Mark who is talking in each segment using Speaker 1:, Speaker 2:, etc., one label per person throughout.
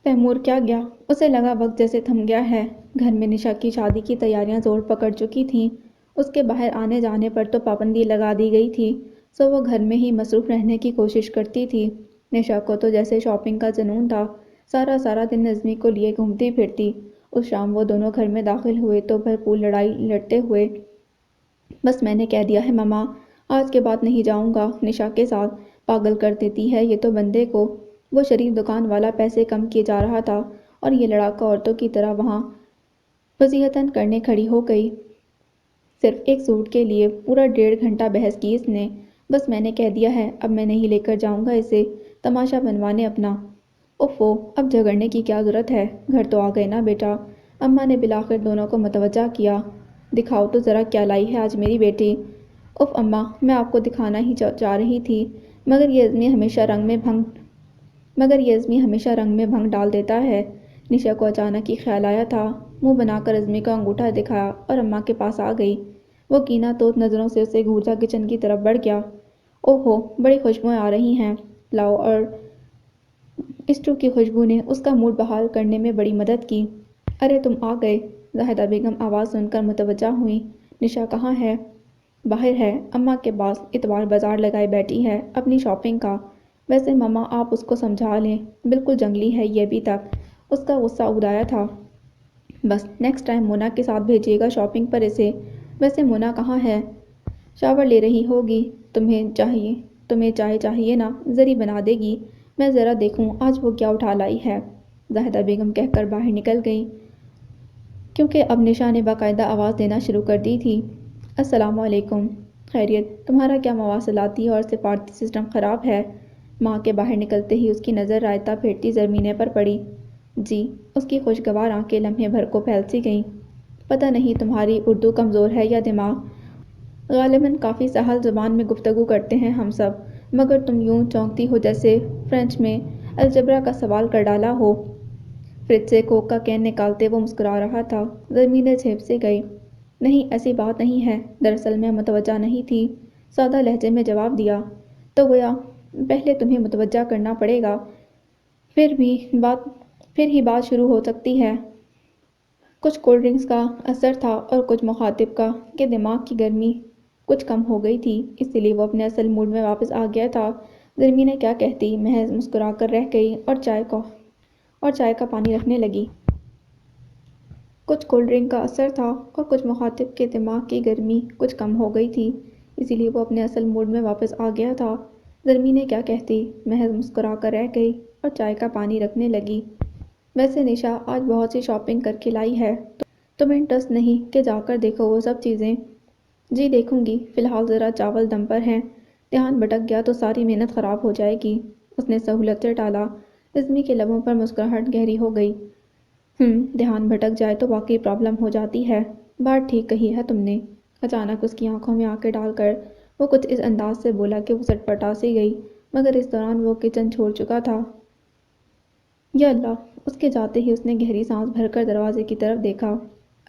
Speaker 1: Timur کیا گیا؟ اسے لگا وقت جیسے تھم گیا ہے۔ گھر میں نشا کی شادی کی تیاریاں زور پکڑ چکی تھیں۔ اس کے باہر آنے جانے پر تو پابندی لگا دی گئی تھی، سو وہ گھر میں ہی مصروف رہنے کی کوشش کرتی تھی۔ نشا کو تو جیسے شاپنگ کا جنون تھا، سارا دن نظمی کو لیے گھومتی پھرتی۔ اس شام وہ دونوں گھر میں داخل ہوئے تو بھرپور لڑائی لڑتے ہوئے، بس میں نے کہہ دیا ہے ماما، آج کے بعد نہیں جاؤں گا نشا کے ساتھ، پاگل کر دیتی ہے یہ تو بندے کو۔ وہ شریف دکان والا پیسے کم کیے جا رہا تھا اور یہ لڑاکا عورتوں کی طرح وہاں فضیحتاً کرنے کھڑی ہو گئی۔ صرف ایک سوٹ کے لیے پورا 1.5 گھنٹہ بحث کی اس نے۔ بس میں نے کہہ دیا ہے، اب میں نہیں لے کر جاؤں گا اسے تماشا بنوانے اپنا۔ اوفو، اب جھگڑنے کی کیا ضرورت ہے، گھر تو آ گئے نا بیٹا۔ اماں نے بالآخر دونوں کو متوجہ کیا۔ دکھاؤ تو ذرا کیا لائی ہے آج میری بیٹی۔ اف اماں، میں آپ کو دکھانا ہی چاہ رہی تھی، مگر یہ عزمی ہمیشہ رنگ میں بھنگ ڈال دیتا ہے۔ نشا کو اچانک ہی خیال آیا تھا، منہ بنا کر عزمی کا انگوٹھا دکھایا اور اماں کے پاس آ گئی۔ وہ کینہ توت نظروں سے اسے گھورتا کچن کی طرف بڑھ گیا۔ اوہو، بڑی خوشبوئیں آ رہی ہیں، لاؤ، اور اسٹو کی خوشبو نے اس کا موڈ بحال کرنے میں بڑی مدد کی۔ ارے تم آ گئے۔ زاہدہ بیگم آواز سن کر متوجہ ہوئیں۔ نشا کہاں ہے؟ باہر ہے، اماں کے پاس اتوار بازار لگائے بیٹھی ہے اپنی شاپنگ کا۔ ویسے ماما آپ اس کو سمجھا لیں، بالکل جنگلی ہے یہ ابھی تک، اس کا غصہ اگایا تھا۔ بس نیکسٹ ٹائم مونا کے ساتھ بھیجیے گا شاپنگ پر اسے۔ ویسے مونا کہاں ہے؟ شاور لے رہی ہوگی، تمہیں چائے چاہیے نا، زری بنا دے گی، میں ذرا دیکھوں آج وہ کیا اٹھا لائی ہے۔ زاہدہ بیگم کہہ کر باہر نکل گئیں، کیونکہ اب نشا نے باقاعدہ آواز دینا شروع کر دی تھی۔ السلام علیکم، خیریت؟ تمہارا کیا مواصلاتی اور سفارتی سسٹم خراب ہے؟ ماں کے باہر نکلتے ہی اس کی نظر رائتا پھیرتی زرمینے پر پڑی۔ جی، اس کی خوشگوار آنکھیں لمحے بھر کو پھیل سی گئیں۔ پتہ نہیں تمہاری اردو کمزور ہے یا دماغ، غالباً کافی سہل زبان میں گفتگو کرتے ہیں ہم سب، مگر تم یوں چونکتی ہو جیسے فرینچ میں الجبرا کا سوال کر ڈالا ہو۔ فریج سے کوک کا کین نکالتے وہ مسکرا رہا تھا۔ زرمینے جھیپ سے گئی۔ نہیں، ایسی بات نہیں ہے، دراصل میں متوجہ نہیں تھی، سادہ لہجے میں جواب دیا۔ تو گویا پہلے تمہیں متوجہ کرنا پڑے گا، پھر ہی بات شروع ہو سکتی ہے۔ کچھ کولڈ ڈرنکس کا اثر تھا اور کچھ مخاطب کا کہ دماغ کی گرمی کچھ کم ہو گئی تھی، اسی لیے وہ اپنے اصل موڈ میں واپس آ گیا تھا۔ زرمینے کیا کہتی، محض مسکرا کر رہ گئی اور چائے کا پانی رکھنے لگی۔ کچھ کولڈ ڈرنک کا اثر تھا اور کچھ مخاطب کے دماغ کی گرمی کچھ کم ہو گئی تھی، اسی لیے وہ اپنے اصل موڈ میں واپس آ گیا تھا۔ زرمینے کیا کہتی، محض مسکرا کر رہ گئی اور چائے کا پانی رکھنے لگی۔ ویسے نشا آج بہت سی شاپنگ کر کے لائی ہے، تمہیں انٹرسٹ نہیں کہ جا کر دیکھو وہ سب چیزیں؟ جی دیکھوں گی، فی الحال ذرا چاول دم پر ہیں، دھیان بھٹک گیا تو ساری محنت خراب ہو جائے گی۔ اس نے سہولت سے ٹالا۔ عزمی کے لبوں پر مسکراہٹ گہری ہو گئی۔ دھیان بھٹک جائے تو واقعی پرابلم ہو جاتی ہے، بات ٹھیک کہی ہے تم نے۔ اچانک اس کی آنکھوں میں آنکھیں ڈال کر وہ کچھ اس انداز سے بولا کہ وہ سٹپٹا سی گئی، مگر اس دوران وہ کچن چھوڑ چکا تھا۔ یا اللہ! اس کے جاتے ہی اس نے گہری سانس بھر کر دروازے کی طرف دیکھا۔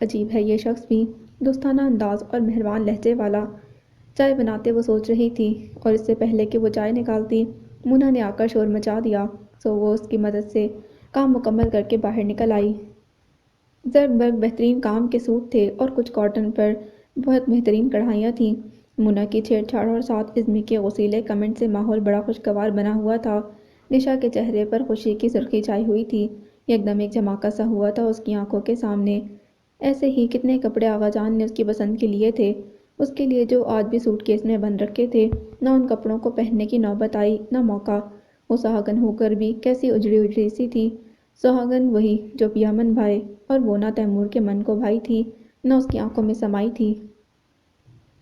Speaker 1: عجیب ہے یہ شخص بھی، دوستانہ انداز اور مہربان لہجے والا۔ چائے بناتے وہ سوچ رہی تھی، اور اس سے پہلے کہ وہ چائے نکالتی، مونا نے آ کر شور مچا دیا، سو وہ اس کی مدد سے کام مکمل کر کے باہر نکل آئی۔ زرق برق بہترین کام کے سوٹ تھے اور کچھ کاٹن پر بہت بہترین کڑھائیاں تھیں۔ مونا کی چھیڑ چھاڑ اور ساتھ عزمی کے غصیلے کمنٹ سے ماحول بڑا خوشگوار بنا ہوا تھا۔ نشا کے چہرے پر خوشی کی سرخی چھائی ہوئی تھی، یکدم ایک دھماکہ سا ہوا تھا اس کی آنکھوں کے سامنے۔ ایسے ہی کتنے کپڑے آغا جان نے اس کی پسند کے لیے تھے، اس کے لیے جو آج بھی سوٹ کیس میں بند رکھے تھے۔ نہ ان کپڑوں کو پہننے کی نوبت آئی، نہ موقع۔ وہ سہاگن ہو کر بھی کیسی اجڑی اجڑی سی تھی۔ سہاگن وہی جو بیامن بھائے، اور وہ نہ تیمور کے من کو بھائی تھی، نہ اس کی آنکھوں میں سمائی تھی۔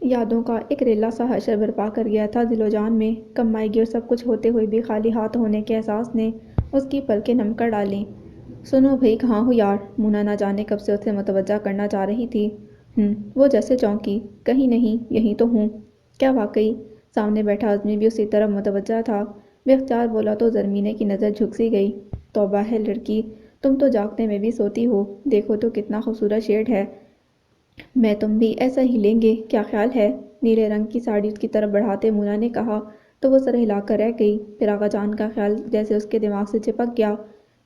Speaker 1: یادوں کا ایک ریلا سا حشر برپا کر گیا تھا دل و جان میں۔ کم مائے گی اور سب کچھ ہوتے ہوئے بھی خالی ہاتھ ہونے کے احساس نے اس کی پلکیں نم کر ڈالیں۔ سنو بھئی، کہاں ہو یار؟ مونا نہ جانے کب سے اسے متوجہ کرنا چاہ رہی تھی۔ وہ جیسے چونکی، کہیں نہیں، یہیں تو ہوں۔ کیا واقعی؟ سامنے بیٹھا آدمی بھی اسی طرف متوجہ تھا۔ بے اختیار بولا تو زرمینے کی نظر جھک سی گئی۔ توبہ ہے لڑکی، تم تو جاگتے میں بھی سوتی ہو، دیکھو تو کتنا خوبصورت شیڈ ہے۔ میں تم بھی ایسا ہی لیں گے، کیا خیال ہے؟ نیلے رنگ کی ساڑی اس کی طرف بڑھاتے مونا نے کہا تو وہ سر ہلا کر رہ گئی۔ پھر آغا جان کا خیال جیسے اس کے دماغ سے چپک گیا۔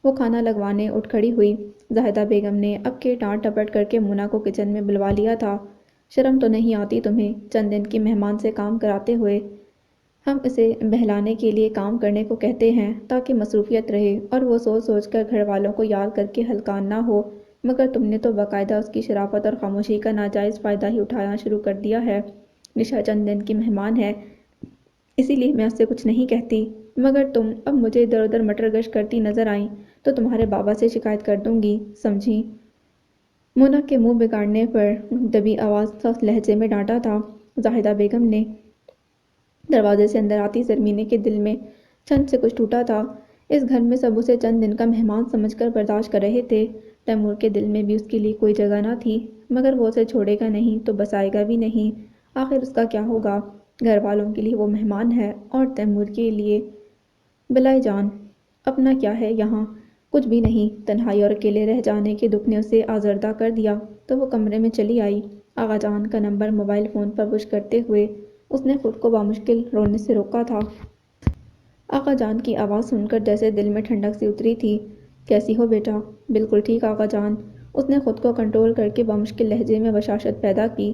Speaker 1: وہ کھانا لگوانے اٹھ کھڑی ہوئی۔ زاہدہ بیگم نے اب کے ڈانٹ ڈپٹ کر کے مونا کو کچن میں بلوا لیا تھا۔ شرم تو نہیں آتی تمہیں چند دن کی مہمان سے کام کراتے ہوئے؟ ہم اسے بہلانے کے لیے کام کرنے کو کہتے ہیں تاکہ مصروفیت رہے اور وہ سوچ سوچ کر گھر والوں کو یاد کر کے ہلکان نہ ہو، مگر تم نے تو باقاعدہ اس کی شرافت اور خاموشی کا ناجائز فائدہ ہی اٹھانا شروع کر دیا ہے۔ نشا چند دن کی مہمان ہے، اسی لیے میں اس سے کچھ نہیں کہتی، مگر تم اب مجھے ادھر ادھر مٹر گشت کرتی نظر آئیں تو تمہارے بابا سے شکایت کر دوں گی، سمجھی؟ مونا کے منہ بگاڑنے پر دبی آواز سخت لہجے میں ڈانٹا تھا۔ زاہدہ بیگم نے دروازے سے اندر آتی زرمینے کے دل میں چھن سے کچھ ٹوٹا تھا۔ اس گھر میں سب اسے چند دن کا مہمان سمجھ کر برداشت کر رہے تھے، تیمور کے دل میں بھی اس کے لیے کوئی جگہ نہ تھی، مگر وہ اسے چھوڑے گا نہیں تو بسائے گا بھی نہیں۔ آخر اس کا کیا ہوگا؟ گھر والوں کے لیے وہ مہمان ہے اور تیمور کے لیے بلائے جان اپنا کیا ہے یہاں؟ کچھ بھی نہیں۔ تنہائی اور اکیلے رہ جانے کے دکھ نے اسے آزردہ کر دیا تو وہ کمرے میں چلی آئی۔ آغا جان کا نمبر موبائل فون پر پش کرتے ہوئے اس نے خود کو بامشکل رونے سے روکا تھا۔ آغا جان کی آواز سن کر جیسے دل میں ٹھنڈک سی اتری تھی۔ کیسی ہو بیٹا؟ بالکل ٹھیک آغا جان، اس نے خود کو کنٹرول کر کے بامشکل لہجے میں بشاشت پیدا کی۔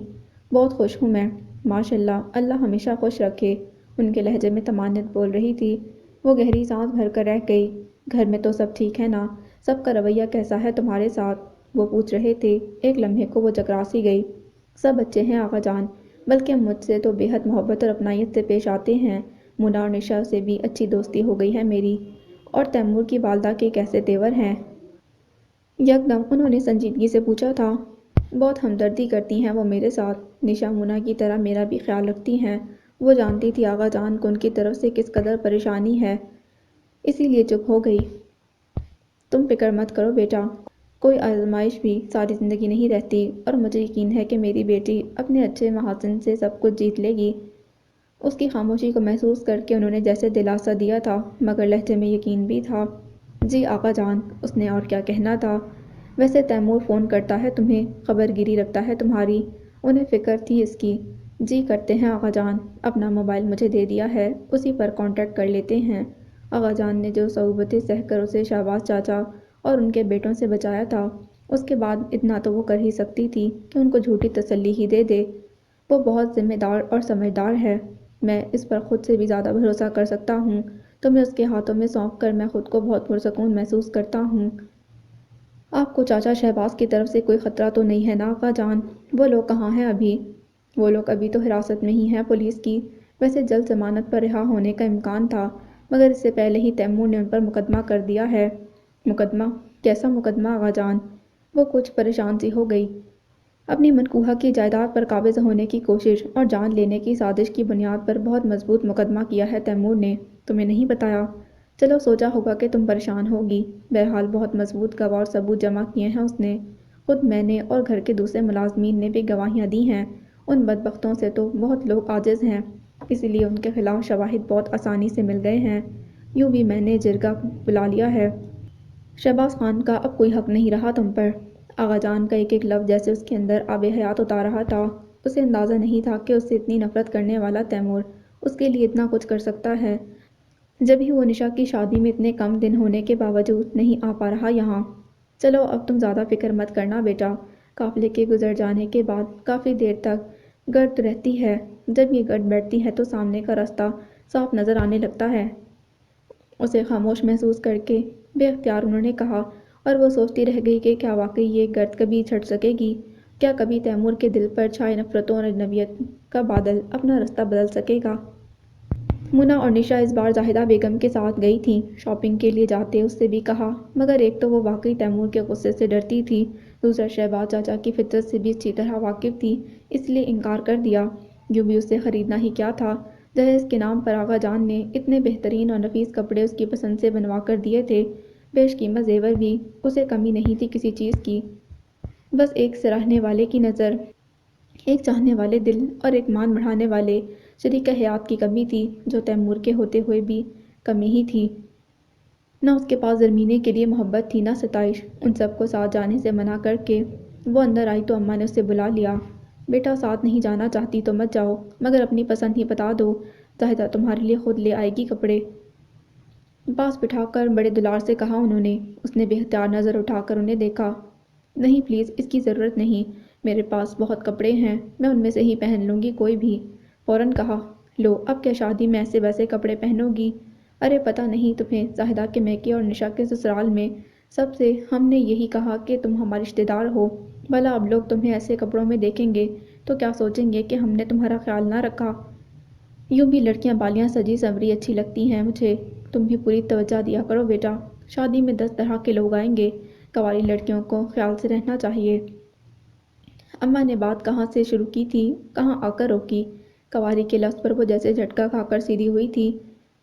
Speaker 1: بہت خوش ہوں میں، ماشاءاللہ، اللہ ہمیشہ خوش رکھے، ان کے لہجے میں طمانینت بول رہی تھی۔ وہ گہری سانس بھر کر رہ گئی۔ گھر میں تو سب ٹھیک ہے نا؟ سب کا رویہ کیسا ہے تمہارے ساتھ؟ وہ پوچھ رہے تھے۔ ایک لمحے کو وہ چکرا سی گئی۔ سب اچھے ہیں آغا جان، بلکہ مجھ سے تو بے حد محبت اور اپنائیت سے پیش آتے ہیں۔ مونا اور نشا سے بھی اچھی دوستی ہو گئی ہے میری۔ اور تیمور کی والدہ کے کیسے تیور ہیں؟ یکدم انہوں نے سنجیدگی سے پوچھا تھا۔ بہت ہمدردی کرتی ہیں وہ میرے ساتھ، نشا مونا کی طرح میرا بھی خیال رکھتی ہیں۔ وہ جانتی تھی آغا جان کو ان کی طرف سے کس قدر پریشانی ہے، اسی لیے چپ ہو گئی۔ تم فکر مت کرو بیٹا، کوئی آزمائش بھی ساری زندگی نہیں رہتی اور مجھے یقین ہے کہ میری بیٹی اپنے اچھے محاسن سے سب کچھ جیت لے گی۔ اس کی خاموشی کو محسوس کر کے انہوں نے جیسے دلاسا دیا تھا، مگر لہجے میں یقین بھی تھا۔ جی آقا جان، اس نے اور کیا کہنا تھا۔ ویسے تیمور فون کرتا ہے تمہیں، خبر گیری رکھتا ہے تمہاری، انہیں فکر تھی اس کی؟ جی کرتے ہیں آقا جان، اپنا موبائل مجھے دے دیا ہے، اسی پر کانٹیکٹ کر لیتے ہیں۔ آغا جان نے جو صعوبتیں سہ کر اسے شہباز چاچا اور ان کے بیٹوں سے بچایا تھا، اس کے بعد اتنا تو وہ کر ہی سکتی تھی کہ ان کو جھوٹی تسلی ہی دے دے۔ وہ بہت ذمہ دار اور سمجھدار ہے، میں اس پر خود سے بھی زیادہ بھروسہ کر سکتا ہوں، تو میں اس کے ہاتھوں میں سونپ کر میں خود کو بہت پرسکون محسوس کرتا ہوں۔ آپ کو چاچا شہباز کی طرف سے کوئی خطرہ تو نہیں ہے نا آقا جان؟ وہ لوگ کہاں ہیں ابھی؟ وہ لوگ ابھی تو حراست میں ہی ہیں پولیس کی، ویسے جلد ضمانت پر رہا ہونے کا امکان تھا، مگر اس سے پہلے ہی تیمور نے ان پر مقدمہ کر دیا ہے۔ مقدمہ؟ کیسا مقدمہ آقا جان؟ وہ کچھ پریشان سی ہو گئی۔ اپنی منقوہہ کی جائیداد پر قابض ہونے کی کوشش اور جان لینے کی سازش کی بنیاد پر بہت مضبوط مقدمہ کیا ہے تیمور نے، تمہیں نہیں بتایا؟ چلو سوچا ہوگا کہ تم پریشان ہوگی، بہرحال بہت مضبوط گواہ اور ثبوت جمع کیے ہیں اس نے، خود میں نے اور گھر کے دوسرے ملازمین نے بھی گواہیاں دی ہیں۔ ان بدبختوں سے تو بہت لوگ عاجز ہیں، اسی لیے ان کے خلاف شواہد بہت آسانی سے مل گئے ہیں۔ یوں بھی میں نے جرگہ بلا لیا ہے، شہباز خان کا اب کوئی حق نہیں رہا تم پر۔ آغا جان کا ایک ایک لفظ جیسے اس کے اندر آب حیات اتار رہا تھا۔ اسے اندازہ نہیں تھا کہ اس سے اتنی نفرت کرنے والا تیمور اس کے لیے اتنا کچھ کر سکتا ہے، جب ہی وہ نشا کی شادی میں اتنے کم دن ہونے کے باوجود نہیں آ پا رہا یہاں۔ چلو اب تم زیادہ فکر مت کرنا بیٹا، قافلے کے گزر جانے کے بعد کافی دیر تک گرد رہتی ہے، جب یہ گرد بیٹھتی ہے تو سامنے کا راستہ صاف نظر آنے لگتا ہے۔ اسے خاموش محسوس کر کے بے اختیار انہوں نے کہا، اور وہ سوچتی رہ گئی کہ کیا واقعی یہ گرد کبھی چھٹ سکے گی؟ کیا کبھی تیمور کے دل پر چھائے نفرتوں اور اجنبیت کا بادل اپنا رستہ بدل سکے گا؟ مونا اور نشا اس بار زاہدہ بیگم کے ساتھ گئی تھیں۔ شاپنگ کے لیے جاتے اس سے بھی کہا، مگر ایک تو وہ واقعی تیمور کے غصے سے ڈرتی تھی، دوسرا شہباز چاچا کی فطرت سے بھی اچھی طرح واقف تھی، اس لیے انکار کر دیا۔ یوں بھی اسے خریدنا ہی کیا تھا، جہیز کے نام پر آغا جان نے اتنے بہترین اور نفیس کپڑے اس کی پسند سے بنوا کر دیے تھے، بیش قیمت زیور بھی، اسے کمی نہیں تھی کسی چیز کی، بس ایک سراہنے والے کی نظر، ایک چاہنے والے دل اور ایک مان بڑھانے والے شریک حیات کی کمی تھی، جو تیمور کے ہوتے ہوئے بھی کمی ہی تھی۔ نہ اس کے پاس زرمینے کے لیے محبت تھی، نہ ستائش۔ ان سب کو ساتھ جانے سے منع کر کے وہ اندر آئی تو اماں نے اسے بلا لیا۔ بیٹا ساتھ نہیں جانا چاہتی تو مت جاؤ، مگر اپنی پسند ہی بتا دو، زاہدہ تمہارے لیے خود لے آئے گی کپڑے۔ پاس بٹھا کر بڑے دلار سے کہا انہوں نے۔ اس نے بے اختیار نظر اٹھا کر انہیں دیکھا۔ نہیں پلیز، اس کی ضرورت نہیں، میرے پاس بہت کپڑے ہیں، میں ان میں سے ہی پہن لوں گی کوئی بھی۔ فوراً کہا، لو اب کیا شادی میں ایسے ویسے کپڑے پہنو گی؟ ارے پتہ نہیں تمہیں، زاہدہ کے میکے اور نشا کے سسرال میں سب سے ہم نے یہی کہا کہ تم ہماری رشتہ دار ہو، بھلا اب لوگ تمہیں ایسے کپڑوں میں دیکھیں گے تو کیا سوچیں گے کہ ہم نے تمہارا خیال نہ رکھا؟ یوں بھی لڑکیاں بالیاں سجی سنوری اچھی لگتی ہیں مجھے، تم بھی پوری توجہ دیا کرو بیٹا، شادی میں 10 طرح کے لوگ آئیں گے، کنواری لڑکیوں کو خیال سے رہنا چاہیے۔ اماں نے بات کہاں سے شروع کی تھی، کہاں آ کر روکی۔ کنواری کے لفظ پر وہ جیسے جھٹکا کھا کر سیدھی ہوئی تھی،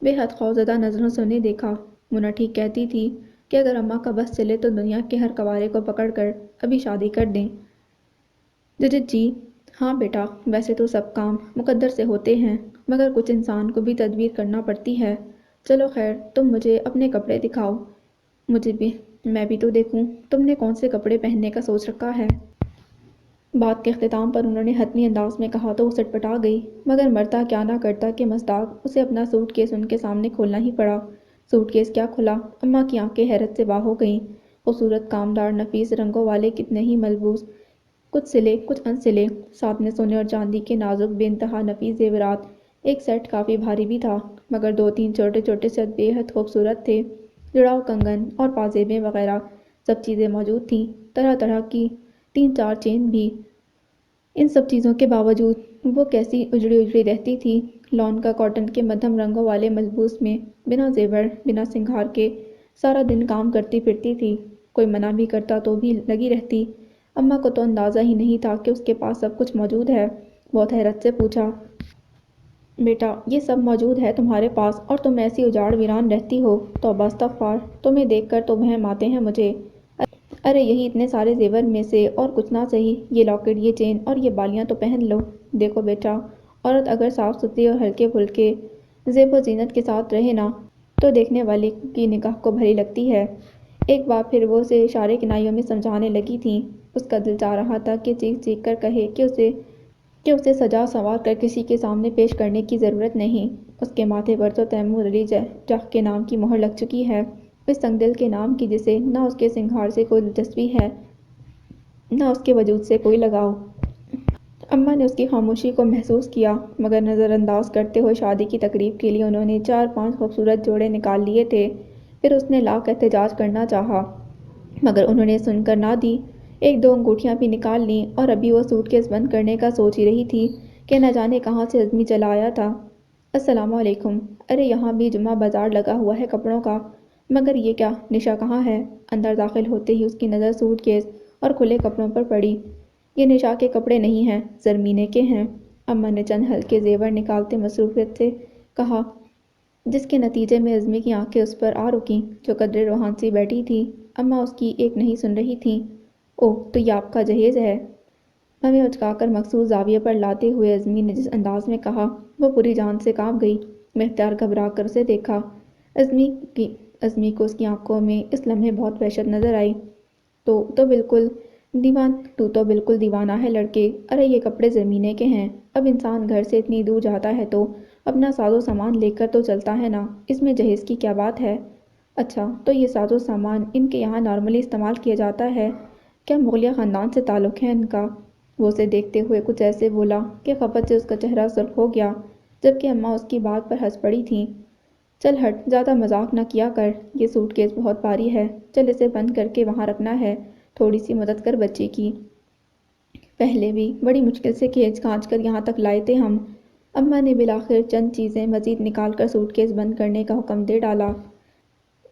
Speaker 1: بے حد خوفزدہ نظروں سے انہیں دیکھا۔ منى ٹھیک کہتی تھی کہ اگر اماں کا بس چلے تو دنیا کے ہر کنوارے کو پکڑ کر ابھی شادی کر دیں۔ ججت جی، ہاں بیٹا، ویسے تو سب کام مقدر سے ہوتے ہیں، مگر کچھ انسان کو بھی تدبیر کرنا پڑتی ہے۔ چلو خیر، تم مجھے اپنے کپڑے دکھاؤ، مجھے بھی، میں بھی تو دیکھوں، تم نے کون سے کپڑے پہننے کا سوچ رکھا ہے؟ بات کے اختتام پر انہوں نے حتمی انداز میں کہا تو وہ سٹپٹا گئی، مگر مرتا کیا نہ کرتا کہ مصداق اسے اپنا سوٹ کیس ان کے سامنے کھولنا ہی پڑا۔ سوٹ کیس کیا کھلا، اماں کی آنکھیں حیرت سے واہ ہو گئیں۔ خوبصورت کامدار نفیس رنگوں والے کتنے ہی ملبوس، کچھ سلے کچھ ان سلے، ساتھ میں سونے اور چاندی کے نازک بے انتہا نفیس زیورات، ایک سیٹ کافی بھاری بھی تھا، مگر 2-3 چھوٹے چھوٹے سیٹ بے حد خوبصورت تھے، جڑاؤ کنگن اور پازیبیں وغیرہ سب چیزیں موجود تھیں، طرح طرح کی 3-4 چین بھی۔ ان سب چیزوں کے باوجود وہ کیسی اجڑی اجڑی رہتی تھی، لون کا کاٹن کے مدھم رنگوں والے ملبوس میں بنا زیور بنا سنگھار کے سارا دن کام کرتی پھرتی تھی، کوئی منع بھی کرتا تو بھی لگی رہتی۔ اماں کو تو اندازہ ہی نہیں تھا کہ اس کے پاس سب کچھ موجود ہے، بہت حیرت سے پوچھا، بیٹا یہ سب موجود ہے تمہارے پاس اور تم ایسی اجاڑ ویران رہتی ہو؟ توبہ استغفار، تمہیں دیکھ کر تو وہم آتے ہیں مجھے۔ ارے یہی اتنے سارے زیور میں سے اور کچھ نہ سہی، یہ لاکٹ، یہ چین اور یہ بالیاں تو پہن لو۔ دیکھو بیٹا، عورت اگر صاف ستھری اور ہلکے پھلکے زیب و زینت کے ساتھ رہے نا تو دیکھنے والے کی نگاہ کو بھلی لگتی ہے۔ ایک بار پھر وہ اسے اشارے کنائیوں میں سمجھانے لگی تھیں۔ اس کا دل چاہ رہا تھا کہ چیخ چیخ کر کہے کہ اسے سجا سنوار کر کسی کے سامنے پیش کرنے کی ضرورت نہیں، اس کے ماتھے پر تو تیمور علی جاہ کے نام کی مہر لگ چکی ہے، اس تنگ دل کے نام کی جسے نہ اس کے سنگھار سے کوئی دلچسپی ہے نہ اس کے وجود سے کوئی لگاؤ۔ اماں نے اس کی خاموشی کو محسوس کیا، مگر نظر انداز کرتے ہوئے شادی کی تقریب کے لیے انہوں نے 4-5 خوبصورت جوڑے نکال لیے تھے۔ پھر اس نے لاکھ احتجاج کرنا چاہا، مگر انہوں نے سن کر نہ دی۔ 1-2 انگوٹھیاں بھی نکال لیں اور ابھی وہ سوٹ کیس بند کرنے کا سوچ ہی رہی تھی کہ نہ جانے کہاں سے عزمی چلا آیا تھا۔ السلام علیکم، ارے یہاں بھی جمعہ بازار لگا ہوا ہے کپڑوں کا، مگر یہ کیا، نشا کہاں ہے؟ اندر داخل ہوتے ہی اس کی نظر سوٹ کیس اور کھلے کپڑوں پر پڑی۔ یہ نشا کے کپڑے نہیں ہیں، زرمینے کے ہیں، اماں نے چند ہلکے زیور نکالتے مصروفیت سے کہا، جس کے نتیجے میں عزمی کی آنکھیں اس پر آ رکیں جو قدرے روحان سی بیٹھی تھی۔ اماں اس کی ایک نہیں سن رہی تھیں۔ اوہ تو یہ آپ کا جہیز ہے؟ ہمیں اچکا کر مخصوص زاویے پر لاتے ہوئے عزمی نے جس انداز میں کہا، وہ پوری جان سے کانپ گئی۔ میں اختیار گھبرا کر اسے دیکھا۔ عزمی کو اس کی آنکھوں میں اس لمحے بہت وحشت نظر آئی۔ تو بالکل دیوانہ ہے لڑکے، ارے یہ کپڑے زرمینے کے ہیں، اب انسان گھر سے اتنی دور جاتا ہے تو اپنا ساز و سامان لے کر تو چلتا ہے نا، اس میں جہیز کی کیا بات ہے؟ اچھا تو یہ ساز و سامان ان کے یہاں نارملی استعمال کیا جاتا ہے؟ کیا مغلیہ خاندان سے تعلق ہے ان کا؟ وہ اسے دیکھتے ہوئے کچھ ایسے بولا کہ خفت سے اس کا چہرہ سرخ ہو گیا، جبکہ اماں اس کی بات پر ہنس پڑی تھیں۔ چل ہٹ، زیادہ مذاق نہ کیا کر، یہ سوٹ کیس بہت بھاری ہے، چل اسے بند کر کے وہاں رکھنا ہے، تھوڑی سی مدد کر بچے کی، پہلے بھی بڑی مشکل سے کھینچ کھانچ کر یہاں تک لائے تھے ہم۔ اماں نے بالآخر چند چیزیں مزید نکال کر سوٹ کیس بند کرنے کا حکم دے ڈالا۔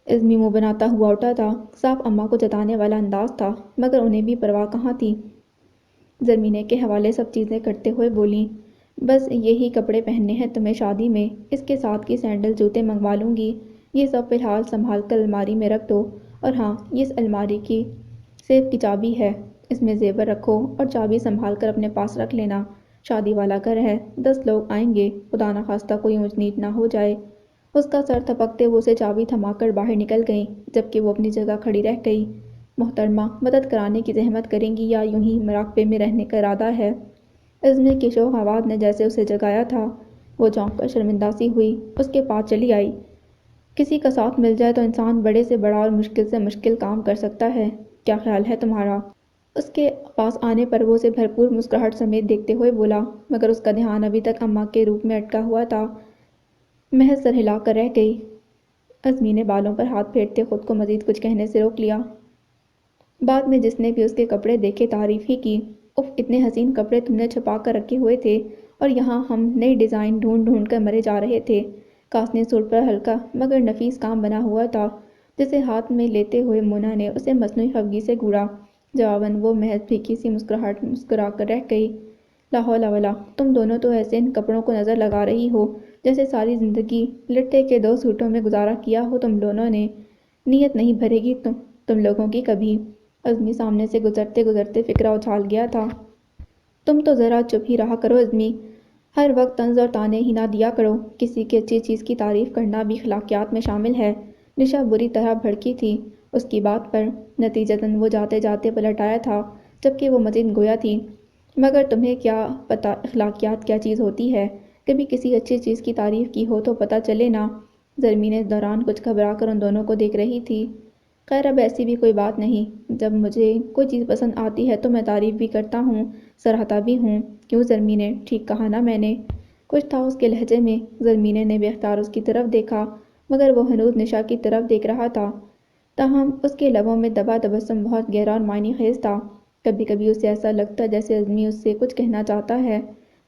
Speaker 1: عزمی منہ بناتا ہوا اٹھا تھا، صاف اماں کو جتانے والا انداز تھا، مگر انہیں بھی پرواہ کہاں تھی۔ زرمینے کے حوالے سب چیزیں کرتے ہوئے بولیں، بس یہی کپڑے پہننے ہیں تمہیں شادی میں، اس کے ساتھ کی سینڈل جوتے منگوا لوں گی، یہ سب فی الحال سنبھال کر الماری میں رکھ دو، اور ہاں یہ اس الماری کی سیف کی چابی ہے، اس میں زیور رکھو اور چابی سنبھال کر اپنے پاس رکھ لینا، شادی والا گھر ہے، 10 لوگ آئیں گے، خدا نخواستہ کوئی اونچ نیچ نہ ہو جائے۔ اس کا سر تھپکتے وہ اسے چابی تھما کر باہر نکل گئیں، جبکہ وہ اپنی جگہ کھڑی رہ گئی۔ محترمہ مدد کرانے کی زحمت کریں گی یا یوں ہی مراقبے میں رہنے کا ارادہ ہے؟ عزمی کی شوخ آواز نے جیسے اسے جگایا تھا، وہ چونک کر شرمندہ سی ہوئی، اس کے پاس چلی آئی۔ کسی کا ساتھ مل جائے تو انسان بڑے سے بڑا اور مشکل سے مشکل کام کر سکتا ہے، کیا خیال ہے تمہارا؟ اس کے پاس آنے پر وہ اسے بھرپور مسکراہٹ سمیت دیکھتے ہوئے بولا، مگر اس کا دھیان ابھی تک اماں کے روپ میں اٹکا ہوا تھا۔ محض سر ہلا کر رہ گئی۔ عزمی نے بالوں پر ہاتھ پھیرتے خود کو مزید کچھ کہنے سے روک لیا۔ بعد میں جس نے بھی اس کے کپڑے دیکھے تعریف ہی کی، اف اتنے حسین کپڑے تم نے چھپا کر رکھے ہوئے تھے اور یہاں ہم نئی ڈیزائن ڈھونڈ ڈھونڈ کر مرے جا رہے تھے۔ کاسنی سوٹ پر ہلکا مگر نفیس کام بنا ہوا تھا جسے ہاتھ میں لیتے ہوئے مونا نے اسے مصنوعی خفگی سے گھورا۔ جواباً وہ محض پھیکی سی مسکراہٹ مسکرا کر رہ گئی۔ لا حول ولا، تم دونوں تو ایسے ان کپڑوں کو نظر لگا رہی ہو جیسے ساری زندگی لٹے کے دو سوٹوں میں گزارا کیا ہو تم دونوں نے۔ نیت نہیں بھرے گی تم لوگوں کی کبھی۔ عزمی سامنے سے گزرتے گزرتے فکرہ اچھال گیا تھا۔ تم تو ذرا چپ ہی رہا کرو عزمی، ہر وقت طنز اور طعنے ہی نہ دیا کرو، کسی کی اچھی چیز کی تعریف کرنا بھی اخلاقیات میں شامل ہے۔ نشا بری طرح بھڑکی تھی اس کی بات پر، نتیجتاً وہ جاتے جاتے پلٹ آیا تھا جبکہ وہ مزید گویا تھی، مگر تمہیں کیا پتہ اخلاقیات کیا چیز ہوتی ہے؟ کبھی کسی اچھی چیز کی تعریف کی ہو تو پتہ چلے نا۔ زرمین اس دوران کچھ گھبرا کر ان دونوں کو دیکھ رہی تھی۔ خیر اب ایسی بھی کوئی بات نہیں، جب مجھے کوئی چیز پسند آتی ہے تو میں تعریف بھی کرتا ہوں، سراہتا بھی ہوں، کیوں زرمینے، ٹھیک کہا نا میں نے؟ کچھ تھا اس کے لہجے میں۔ زرمینے نے بے اختیار اس کی طرف دیکھا مگر وہ ہنوز نشا کی طرف دیکھ رہا تھا، تاہم اس کے لبوں میں دبا تبسم بہت گہرا اور معنی خیز تھا۔ کبھی کبھی اسے ایسا لگتا جیسے عزمی اس سے کچھ کہنا چاہتا ہے،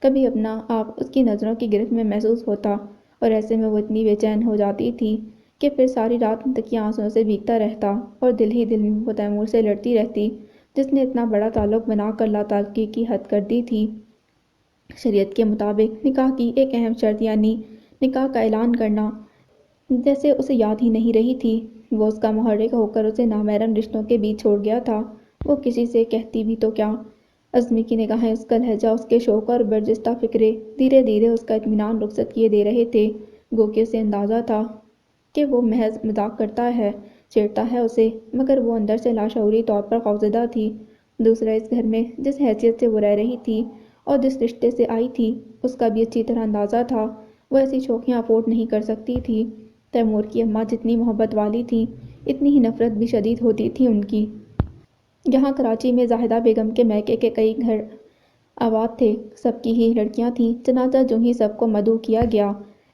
Speaker 1: کبھی اپنا آپ اس کی نظروں کی گرفت میں محسوس ہوتا اور ایسے میں وہ اتنی بے چین ہو جاتی تھی کہ پھر ساری رات تکیہ آنسوؤں سے بھیگتا رہتا اور دل ہی دل میں وہ تیمور سے لڑتی رہتی جس نے اتنا بڑا تعلق بنا کر لا تعلقی کی حد کر دی تھی۔ شریعت کے مطابق نکاح کی ایک اہم شرط یعنی نکاح کا اعلان کرنا جیسے اسے یاد ہی نہیں رہی تھی۔ وہ اس کا محرک ہو کر اسے نامحرم رشتوں کے بیچ چھوڑ گیا تھا، وہ کسی سے کہتی بھی تو کیا؟ عزمی کی نگاہیں، اس کا لہجہ، اس کے شوق اور برجستہ فکرے دھیرے دھیرے اس کا اطمینان رخصت کیے دے رہے تھے، گو کہ اسے اندازہ تھا کہ وہ محض مذاق کرتا ہے، چھیڑتا ہے اسے، مگر وہ اندر سے لاشعوری طور پر خوفزدہ تھی۔ دوسرا اس گھر میں جس حیثیت سے وہ رہ رہی تھی اور جس رشتے سے آئی تھی اس کا بھی اچھی طرح اندازہ تھا، وہ ایسی شوخیاں افورڈ نہیں کر سکتی تھی۔ تیمور کی اماں جتنی محبت والی تھیں اتنی ہی نفرت بھی شدید ہوتی تھی ان کی۔ یہاں کراچی میں زاہدہ بیگم کے میکے کے کئی گھر آباد تھے، سب کی ہی لڑکیاں تھیں، چنانچہ جو ہی سب کو مدعو کیا گیا،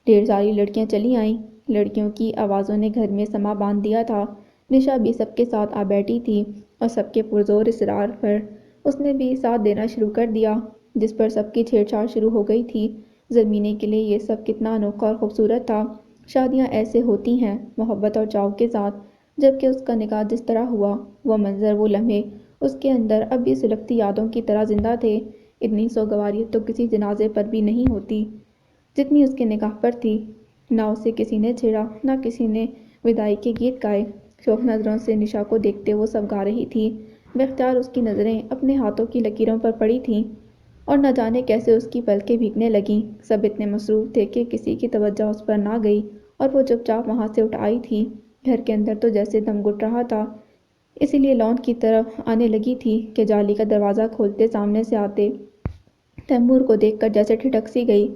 Speaker 1: ڈھیر ساری لڑکیاں چلی آئیں۔ لڑکیوں کی آوازوں نے گھر میں سما باندھ دیا تھا۔ نشا بھی سب کے ساتھ آ بیٹھی تھی اور سب کے پرزور اصرار پر اس نے بھی ساتھ دینا شروع کر دیا، جس پر سب کی چھیڑ چھاڑ شروع ہو گئی تھی۔ زرمینے کے لیے یہ سب کتنا انوکھا اور خوبصورت تھا۔ شادیاں ایسے ہوتی ہیں، محبت اور چاؤ کے ساتھ، جبکہ اس کا نکاح جس طرح ہوا، وہ منظر، وہ لمحے اس کے اندر اب بھی سلگتی یادوں کی طرح زندہ تھے۔ اتنی سوگواریت تو کسی جنازے پر بھی نہیں ہوتی جتنی اس کے نکاح پر تھی۔ نہ اسے کسی نے چھیڑا، نہ کسی نے وداعی کے گیت گائے۔ شوخ نظروں سے نشا کو دیکھتے وہ سب گا رہی تھی۔ بے اختیار اس کی نظریں اپنے ہاتھوں کی لکیروں پر پڑی تھیں اور نہ جانے کیسے اس کی پلکیں بھیگنے لگیں۔ سب اتنے مصروف تھے کہ کسی کی توجہ اس پر نہ گئی اور وہ چپ چاپ وہاں سے اٹھ آئی تھی۔ گھر کے اندر تو جیسے دم گھٹ رہا تھا، اسی لیے لان کی طرف آنے لگی تھی کہ جالی کا دروازہ کھولتے سامنے سے آتے تیمور کو دیکھ کر جیسے ٹھٹک سی گئی۔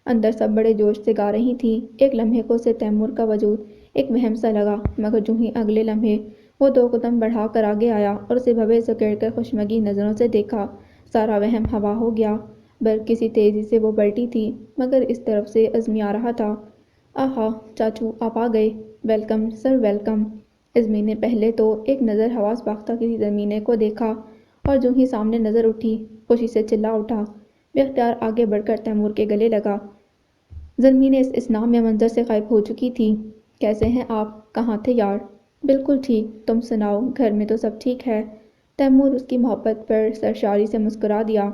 Speaker 1: اندر سب بڑے جوش سے گا رہی تھیں۔ ایک لمحے کو اسے تیمور کا وجود ایک وہم سا لگا، مگر جو ہی اگلے لمحے وہ دو قدم بڑھا کر آگے آیا اور اسے بھویں سکیڑ کر خشمگین نظروں سے دیکھا، سارا وہم ہوا ہو گیا۔ برق کسی تیزی سے وہ پلٹی تھی مگر اس طرف سے عزمی آ رہا تھا۔ آہا چاچو آپ آ گئے، ویلکم سر ویلکم۔ عزمی نے پہلے تو ایک نظر حواس باختہ کسی زرمینے کو دیکھا اور جو ہی سامنے نظر اٹھی خوشی سے چلا اٹھا، بے اختیار آگے بڑھ کر تیمور کے گلے لگا۔ زرمینے اس اسنا میں منظر سے غائب ہو چکی تھی۔ کیسے ہیں آپ؟ کہاں تھے یار؟ بالکل ٹھیک، تم سناؤ، گھر میں تو سب ٹھیک ہے؟ تیمور اس کی محبت پر سرشاری سے مسکرا دیا۔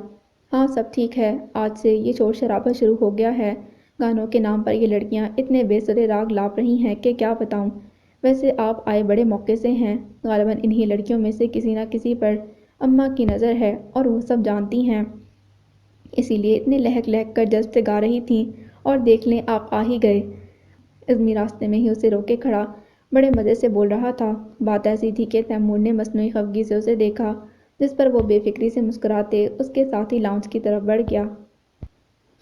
Speaker 1: ہاں سب ٹھیک ہے، آج سے یہ شور شرابہ شروع ہو گیا ہے، گانوں کے نام پر یہ لڑکیاں اتنے بے سرے راگ لاپ رہی ہیں کہ کیا بتاؤں۔ ویسے آپ آئے بڑے موقع سے ہیں، غالباً انہی لڑکیوں میں سے کسی نہ کسی پر اماں کی نظر ہے اور وہ سب جانتی ہیں، اسی لیے اتنے لہک لہک کر جذب سے گا رہی تھیں، اور دیکھ لیں آپ آ ہی گئے۔ عزمی راستے میں ہی اسے روکے کھڑا بڑے مزے سے بول رہا تھا۔ بات ایسی تھی کہ تیمور نے مصنوعی خفگی سے اسے دیکھا، جس پر وہ بے فکری سے مسکراتے اس کے ساتھ ہی لاؤنج کی طرف بڑھ گیا۔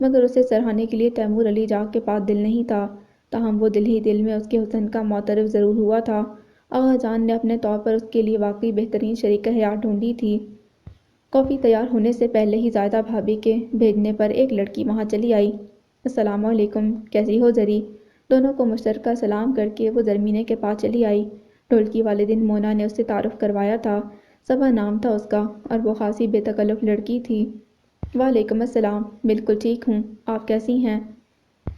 Speaker 1: مگر اسے سراہنے کے لیے تیمور علی جاگ کے پاس دل نہیں تھا، تاہم وہ دل ہی دل میں اس کے حسن کا معترف ضرور ہوا تھا۔ آغا جان نے اپنے طور پر اس کے لیے واقعی بہترین شریک حیات ڈھونڈی تھی۔ کافی تیار ہونے سے پہلے ہی زاہدہ بھابھی کے بھیجنے پر ایک لڑکی وہاں چلی آئی۔ السلام علیکم، کیسی ہو زری؟ دونوں کو مشترکہ سلام کر کے وہ زرمینے کے پاس چلی آئی۔ ڈھولکی والے دن مونا نے اسے تعارف کروایا تھا، صبا نام تھا اس کا، اور وہ خاصی بے تکلف لڑکی تھی۔ وعلیکم السلام، بالکل ٹھیک ہوں، آپ کیسی ہیں؟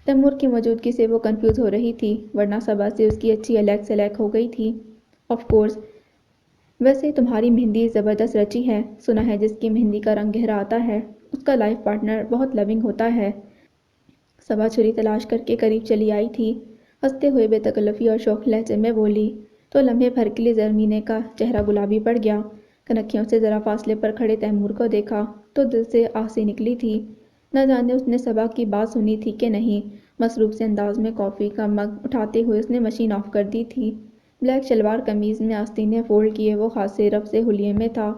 Speaker 1: تیمور کی موجودگی سے وہ کنفیوز ہو رہی تھی، ورنہ صبا سے اس کی اچھی الیک سلیک ہو گئی تھی۔ آف کورس، ویسے تمہاری مہندی زبردست رچی ہے، سنا ہے جس کی مہندی کا رنگ گہرا آتا ہے اس کا لائف پارٹنر بہت لونگ ہوتا ہے۔ صبا چھری تلاش کر کے قریب چلی آئی تھی، ہنستے ہوئے بے تکلفی اور شوخ لہجے میں بولی، تو لمحے بھر کے لیے زرمینے کا چہرہ گلابی پڑ گیا۔ کنکھیوں سے ذرا فاصلے پر کھڑے تیمور کو دیکھا تو دل سے آہ سی نکلی تھی۔ نہ جانے اس نے صبا کی بات سنی تھی کہ نہیں، مصروف سے انداز میں کافی کا مگ اٹھاتے ہوئے اس نے مشین آف کر دی تھی۔ بلیک شلوار قمیض میں آستینے فولڈ کیے وہ خاصے رف سے حلیے میں تھا۔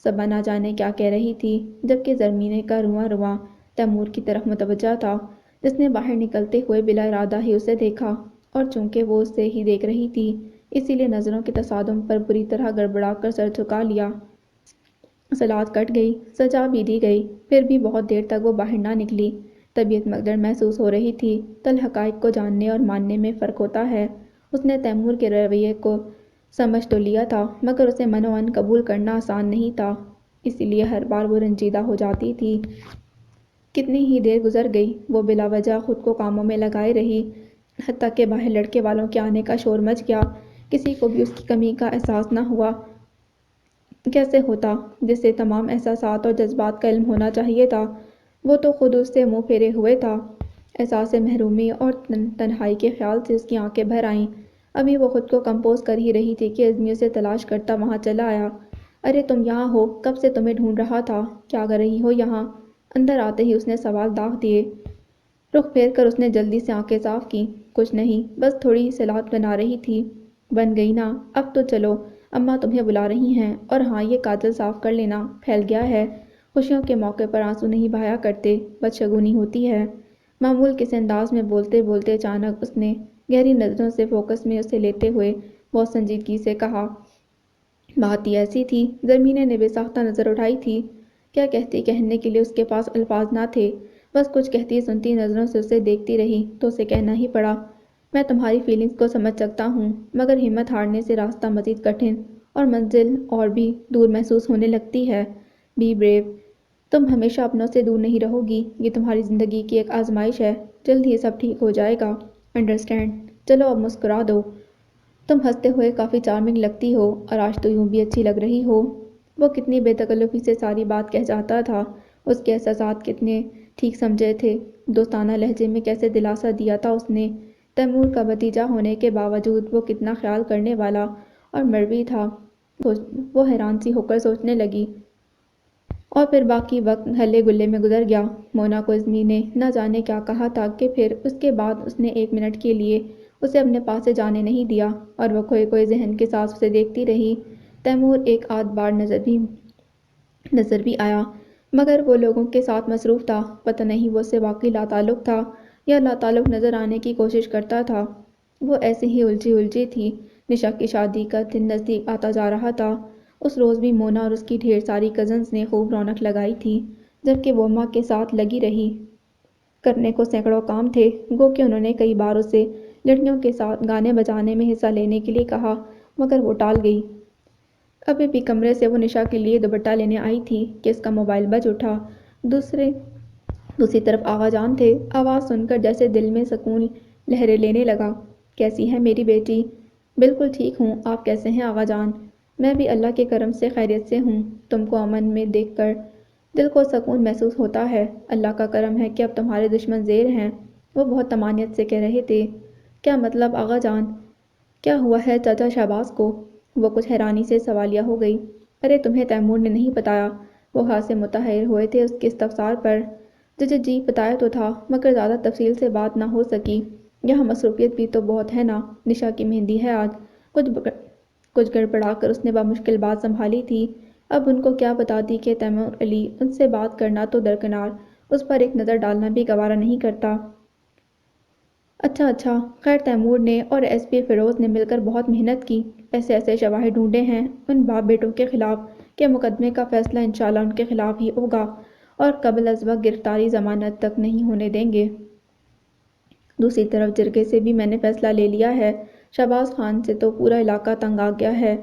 Speaker 1: صبا نہ جانے کیا کہہ رہی تھی، جبکہ زرمینے کا رواں رواں تیمور کی طرف متوجہ تھا، جس نے باہر نکلتے ہوئے بلا ارادہ ہی اسے دیکھا، اور چونکہ وہ اسے ہی دیکھ رہی تھی اسی لیے نظروں کے تصادم پر بری طرح گڑبڑا کر سر جھکا لیا۔ سلاد کٹ گئی، سجا بھی دی گئی، پھر بھی بہت دیر تک وہ باہر نہ نکلی۔ طبیعت مگدڑ محسوس ہو رہی تھی۔ تل حقائق کو جاننے اور ماننے میں فرق ہوتا ہے۔ اس نے تیمور کے رویے کو سمجھ تو لیا تھا، مگر اسے منوعن قبول کرنا آسان نہیں تھا، اسی لیے ہر بار وہ رنجیدہ ہو جاتی تھی۔ کتنی ہی دیر گزر گئی، وہ بلا وجہ خود کو کاموں میں لگائے رہی، حتیٰ کہ باہر لڑکے والوں کے آنے کا شور مچ گیا۔ کسی کو بھی اس کی کمی کا احساس نہ ہوا۔ کیسے ہوتا، جسے تمام احساسات اور جذبات کا علم ہونا چاہیے تھا، وہ تو خود اس سے منہ پھیرے ہوئے تھا۔ احساس محرومی اور تنہائی کے خیال سے اس کی آنکھیں بھر آئیں۔ ابھی وہ خود کو کمپوز کر ہی رہی تھی کہ عزمی اسے تلاش کرتا وہاں چلا آیا۔ ارے تم یہاں ہو، کب سے تمہیں ڈھونڈ رہا تھا، کیا کر رہی ہو یہاں؟ اندر آتے ہی اس نے سوال داغ دیے۔ رخ پھیر کر اس نے جلدی سے آنکھیں صاف کیں۔ کچھ نہیں، بس تھوڑی سلاد بنا رہی تھی۔ بن گئی نا، اب تو چلو، اماں تمہیں بلا رہی ہیں، اور ہاں یہ کاجل صاف کر لینا، پھیل گیا ہے۔ خوشیوں کے موقع پر آنسو نہیں بہایا کرتے، بدشگونی ہوتی ہے۔ معمول کے سے انداز میں بولتے بولتے اچانک اس نے گہری نظروں سے فوکس میں اسے لیتے ہوئے بہت سنجیدگی سے کہا، بات ہی ایسی تھی۔ زرمینے نے بے ساختہ نظر اٹھائی تھی۔ کیا کہتی کہنے کے لیے اس کے پاس الفاظ نہ تھے، بس کچھ کہتی سنتی نظروں سے اسے دیکھتی رہی تو اسے کہنا ہی پڑا، میں تمہاری فیلنگز کو سمجھ سکتا ہوں، مگر ہمت ہارنے سے راستہ مزید کٹھن اور منزل اور بھی دور محسوس ہونے لگتی ہے۔ بی بریو، تم ہمیشہ اپنوں سے دور نہیں رہو گی، یہ تمہاری زندگی کی ایک آزمائش ہے، جلد ہی سب ٹھیک ہو جائے گا، انڈرسٹینڈ؟ چلو اب مسکرا دو، تم ہنستے ہوئے کافی چارمنگ لگتی ہو، اور آج تو یوں بھی اچھی لگ رہی ہو۔ وہ کتنی بے تکلفی سے ساری بات کہہ جاتا تھا، اس کے احساسات کتنے ٹھیک سمجھے تھے، دوستانہ لہجے میں کیسے دلاسا دیا تھا اس نے۔ تیمور کا بھتیجا ہونے کے باوجود وہ کتنا خیال کرنے والا اور مروی تھا، وہ حیران سی ہو کر سوچنے لگی۔ اور پھر باقی وقت ہلے گلے میں گزر گیا۔ مونا کو عزمی نے نہ جانے کیا کہا تھا کہ پھر اس کے بعد اس نے ایک منٹ کے لیے اسے اپنے پاس سے جانے نہیں دیا، اور وہ کھوئے کھوئے ذہن کے ساتھ اسے دیکھتی رہی۔ تیمور ایک آدھ بار نظر بھی آیا، مگر وہ لوگوں کے ساتھ مصروف تھا، پتہ نہیں وہ اس سے واقعی لاتعلق تھا یا لاتعلق نظر آنے کی کوشش کرتا تھا۔ وہ ایسے ہی الجھی تھی۔ نشا کی شادی کا دن نزدیک آتا جا رہا تھا۔ اس روز بھی مونا اور اس کی ڈھیر ساری کزنز نے خوب رونق لگائی تھی، جبکہ وہ اماں کے ساتھ لگی رہی۔ کرنے کو سینکڑوں کام تھے، گو کہ انہوں نے کئی بار اسے لڑکیوں کے ساتھ گانے بجانے میں حصہ لینے کے لیے کہا، مگر وہ ٹال گئی۔ ابھی بھی کمرے سے وہ نشا کے لیے دوپٹہ لینے آئی تھی کہ اس کا موبائل بج اٹھا۔ دوسری طرف آغا جان تھے۔ آواز سن کر جیسے دل میں سکون لہریں لینے لگا۔ کیسی ہے میری بیٹی؟ بالکل ٹھیک ہوں، آپ کیسے ہیں آغا جان؟ میں بھی اللہ کے کرم سے خیریت سے ہوں، تم کو امن میں دیکھ کر دل کو سکون محسوس ہوتا ہے۔ اللہ کا کرم ہے کہ اب تمہارے دشمن زیر ہیں، وہ بہت طمانیت سے کہہ رہے تھے۔ کیا مطلب آغا جان؟ کیا ہوا ہے چاچا شہباز کو؟ وہ کچھ حیرانی سے سوالیہ ہو گئی۔ ارے تمہیں تیمور نے نہیں بتایا؟ وہ خاصے متحیر ہوئے تھے اس کے استفسار پر۔ جی بتایا تو تھا، مگر زیادہ تفصیل سے بات نہ ہو سکی، یہاں مصروفیت بھی تو بہت ہے نا، نشا کی مہندی ہے آج۔ کچھ گڑبڑا کر اس نے بمشکل بات سنبھالی تھی۔ اب ان کو کیا بتاتی کہ تیمور علی ان سے بات کرنا تو درکنار، اس پر ایک نظر ڈالنا بھی گوارا نہیں کرتا۔ اچھا، خیر تیمور نے اور ایس پی فیروز نے مل کر بہت محنت کی، ایسے شواہد ڈھونڈے ہیں ان باپ بیٹوں کے خلاف کہ مقدمے کا فیصلہ انشاءاللہ ان کے خلاف ہی ہوگا اور قبل از وقت گرفتاری ضمانت تک نہیں ہونے دیں گے۔ دوسری طرف جرگے سے بھی میں نے فیصلہ لے لیا ہے، شہباز خان سے تو پورا علاقہ تنگ آ گیا ہے،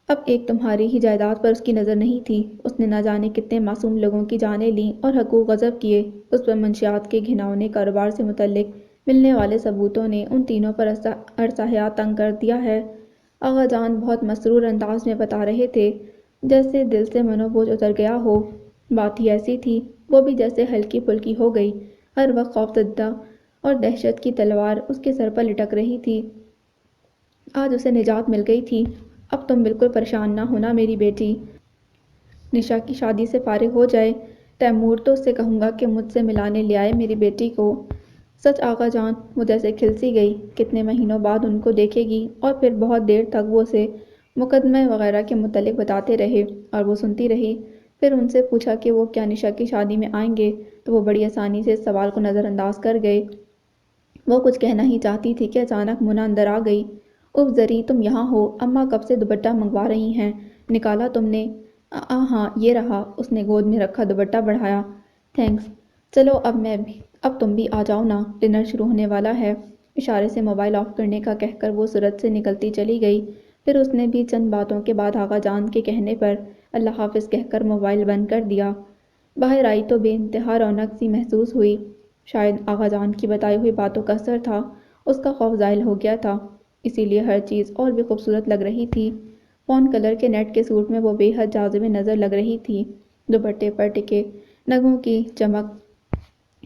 Speaker 1: اب ایک تمہاری ہی جائیداد پر اس کی نظر نہیں تھی، اس نے نہ جانے کتنے معصوم لوگوں کی جانیں لیں اور حقوق غصب کیے، اس پر منشیات کے گھناؤنے کاروبار سے متعلق ملنے والے ثبوتوں نے ان تینوں پر عرصہ حیات تنگ کر دیا ہے۔ آغا جان بہت مسرور انداز میں بتا رہے تھے، جیسے دل سے منو بوجھ اتر گیا ہو، بات ہی ایسی تھی، وہ بھی جیسے ہلکی پھلکی ہو گئی، ہر وقت خوفزدہ اور دہشت کی تلوار اس کے سر پر لٹک رہی تھی، آج اسے نجات مل گئی تھی۔ اب تم بالکل پریشان نہ ہونا میری بیٹی، نشا کی شادی سے فارغ ہو جائے تیمور تو اس سے کہوں گا کہ مجھ سے ملانے لے آئے میری بیٹی کو۔ سچ آغا جان، وہ جیسے کھل سی گئی، کتنے مہینوں بعد ان کو دیکھے گی اور پھر بہت دیر تک وہ اسے مقدمے وغیرہ کے متعلق بتاتے رہے اور وہ سنتی رہی۔ پھر ان سے پوچھا کہ وہ کیا نشا کی شادی میں آئیں گے تو وہ بڑی آسانی سے اس سوال کو نظر انداز کر گئے۔ وہ کچھ کہنا ہی چاہتی تھی کہ اچانک منى اندر آ گئی۔ اف زری تم یہاں ہو، اماں کب سے دوپٹہ منگوا رہی ہیں، نکالا تم نے؟ ہاں یہ رہا، اس نے گود میں رکھا دوپٹہ بڑھایا، تھینکس، چلو اب تم بھی آ جاؤ نا، ڈنر شروع ہونے والا ہے۔ اشارے سے موبائل آف کرنے کا کہہ کر وہ صورت سے نکلتی چلی گئی، پھر اس نے بھی چند باتوں کے بعد آغا جان کے کہنے پر اللہ حافظ کہہ کر موبائل بند کر دیا۔ باہر آئی تو بے انتہا رونق سی محسوس ہوئی، شاید آغا جان کی بتائی ہوئی باتوں کا اثر تھا، اس کا خوف زائل ہو گیا تھا، اسی لیے ہر چیز اور بھی خوبصورت لگ رہی تھی۔ فون کلر کے نیٹ کے سوٹ میں وہ بے حد جاذب نظر لگ رہی تھی، دوپٹے پر ٹکے نگوں کی چمک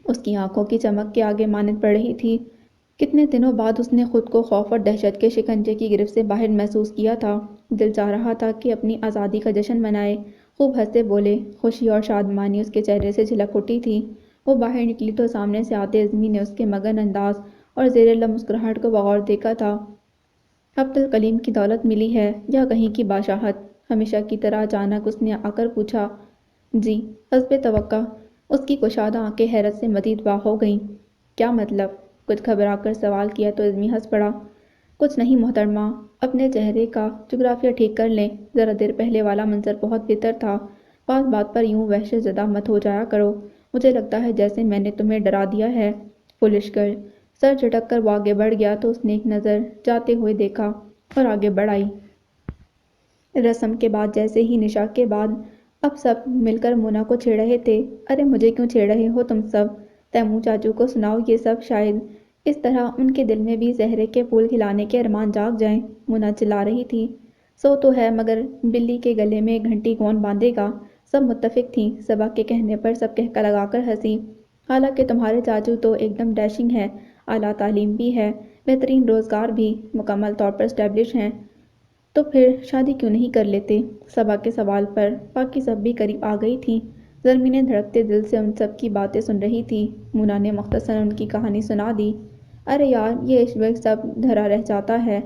Speaker 1: اس کی آنکھوں کی چمک کے آگے مانند پڑ رہی تھی۔ کتنے دنوں بعد اس نے خود کو خوف اور دہشت کے شکنجے کی گرفت سے باہر محسوس کیا تھا، دل چاہ رہا تھا کہ اپنی آزادی کا جشن منائے، خوب ہنسے بولے، خوشی اور شادمانی اس کے چہرے سے جھلک اٹھی تھی۔ وہ باہر نکلی تو سامنے سے آتے عزمی نے اس کے مگن انداز اور زیر لب مسکراہٹ کو بغور دیکھا تھا۔ عبد الکلیم کی دولت ملی ہے یا کہیں کی بادشاہت؟ ہمیشہ کی طرح اچانک اس نے آ کر پوچھا۔ جی، حسب توقع، اس کی کشادہ آنکھیں حیرت سے مزید واہ ہو گئیں۔ کیا مطلب؟ کچھ گھبرا کر سوال کیا تو عزمی ہنس پڑا۔ کچھ نہیں محترمہ، اپنے چہرے کا جغرافیہ ٹھیک کر لیں، ذرا دیر پہلے والا منظر بہت بہتر تھا، بات بات پر یوں وحشت زدہ مت ہو جایا کرو، مجھے لگتا ہے جیسے میں نے تمہیں ڈرا دیا ہے، فولش گرل۔ سر جھٹک کر وہ آگے بڑھ گیا تو اس نے ایک نظر جاتے ہوئے دیکھا اور آگے بڑھ آئی۔ رسم کے بعد جیسے ہی نشا کے بعد اب سب مل کر منى کو چھیڑ رہے تھے۔ ارے مجھے کیوں چھیڑ رہے ہو تم سب؟ تیمور چاچو کو سناؤ یہ سب، شاید اس طرح ان کے دل میں بھی زہرے کے پھول کھلانے کے ارمان جاگ جائیں۔ منى چلا رہی تھی۔ سو تو ہے مگر بلی کے گلے میں گھنٹی کون باندھے گا؟ سب متفق تھیں، صبا کے کہنے پر سب کہکا لگا کر ہنسی۔ حالانکہ تمہارے چاچو تو ایک دم ڈیشنگ ہیں، اعلیٰ تعلیم بھی ہے، بہترین روزگار بھی، مکمل طور پر اسٹیبلش ہیں، تو پھر شادی کیوں نہیں کر لیتے؟ صبا کے سوال پر باقی سب بھی قریب آ گئی تھیں۔ زرمینیں دھڑکتے دل سے ان سب کی باتیں سن رہی تھی۔ منى نے مختصراً ان کی کہانی سنا دی۔ ارے یار، یہ عشق وشق سب دھرا رہ جاتا ہے،